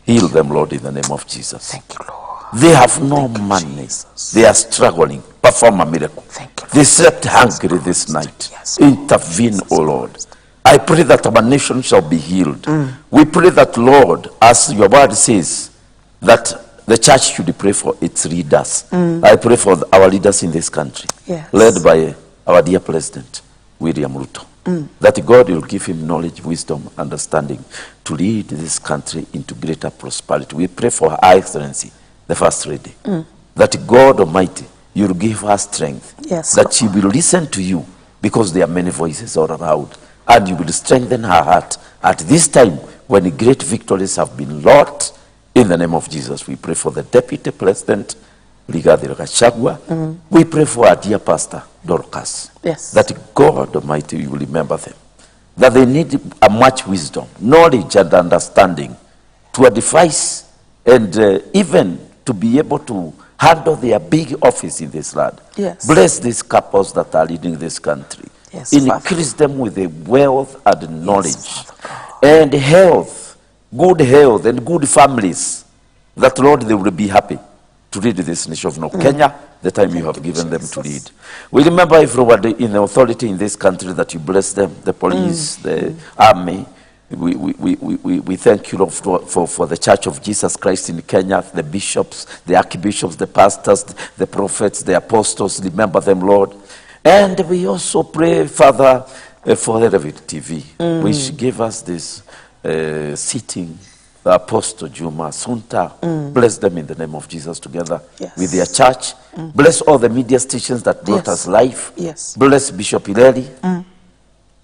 Heal them, Lord, in the name of Jesus. Thank you, Lord. They have no money. They are struggling. Perform a miracle. They slept hungry this night. Intervene, O Lord. I pray that our nation shall be healed. We pray that, Lord, as your word says, that the church should pray for its leaders. I pray for our leaders in this country, led by our dear President, William Ruto. That God will give him knowledge, wisdom, understanding to lead this country into greater prosperity. We pray for Her Excellency, the First Lady, that God Almighty, you will give her strength, that she will listen to you because there are many voices all around, and you will strengthen her heart at this time when great victories have been lost. In the name of Jesus, we pray for the Deputy President, Rigathi Gachagua. We pray for our dear Pastor, Dorcas, that God Almighty will remember them, that they need a much wisdom, knowledge and understanding to advise and even to be able to handle their big office in this land. Bless these couples that are leading this country. Increase them with the wealth and knowledge and health, good health and good families, that, Lord, they will be happy to lead this nation of Kenya, the time you have given them to lead. We remember everyone in the authority in this country, that you bless them, the police, the army. We thank you, Lord, for the Church of Jesus Christ in Kenya, the bishops, the archbishops, the pastors, the prophets, the apostles. Remember them, Lord. And we also pray, Father, for Ireri TV, which gave us this sitting, the Apostle Juma, Sunta. Bless them in the name of Jesus together with their church. Bless all the media stations that brought us life. Bless Bishop Ireri.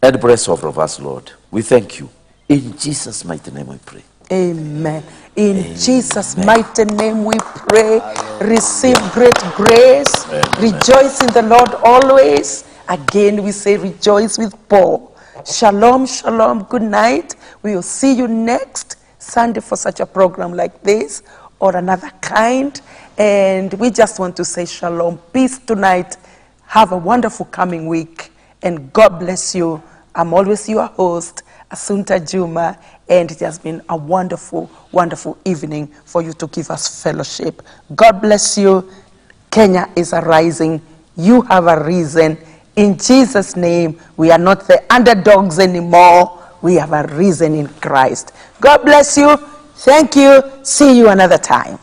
And bless all of us, Lord. We thank you. In Jesus' mighty name we pray. Amen. In Jesus' mighty name we pray. Receive great grace. Rejoice in the Lord always. Again we say rejoice with Paul. Shalom, shalom. Good night. We will see you next Sunday for such a program like this or another kind. And we just want to say shalom. Peace tonight. Have a wonderful coming week. And God bless you. I'm always your host, Assunta Juma, and it has been a wonderful, wonderful evening for you to give us fellowship. God bless you. Kenya is arising. You have a reason. In Jesus' name, we are not the underdogs anymore. We have a reason in Christ. God bless you. Thank you. See you another time.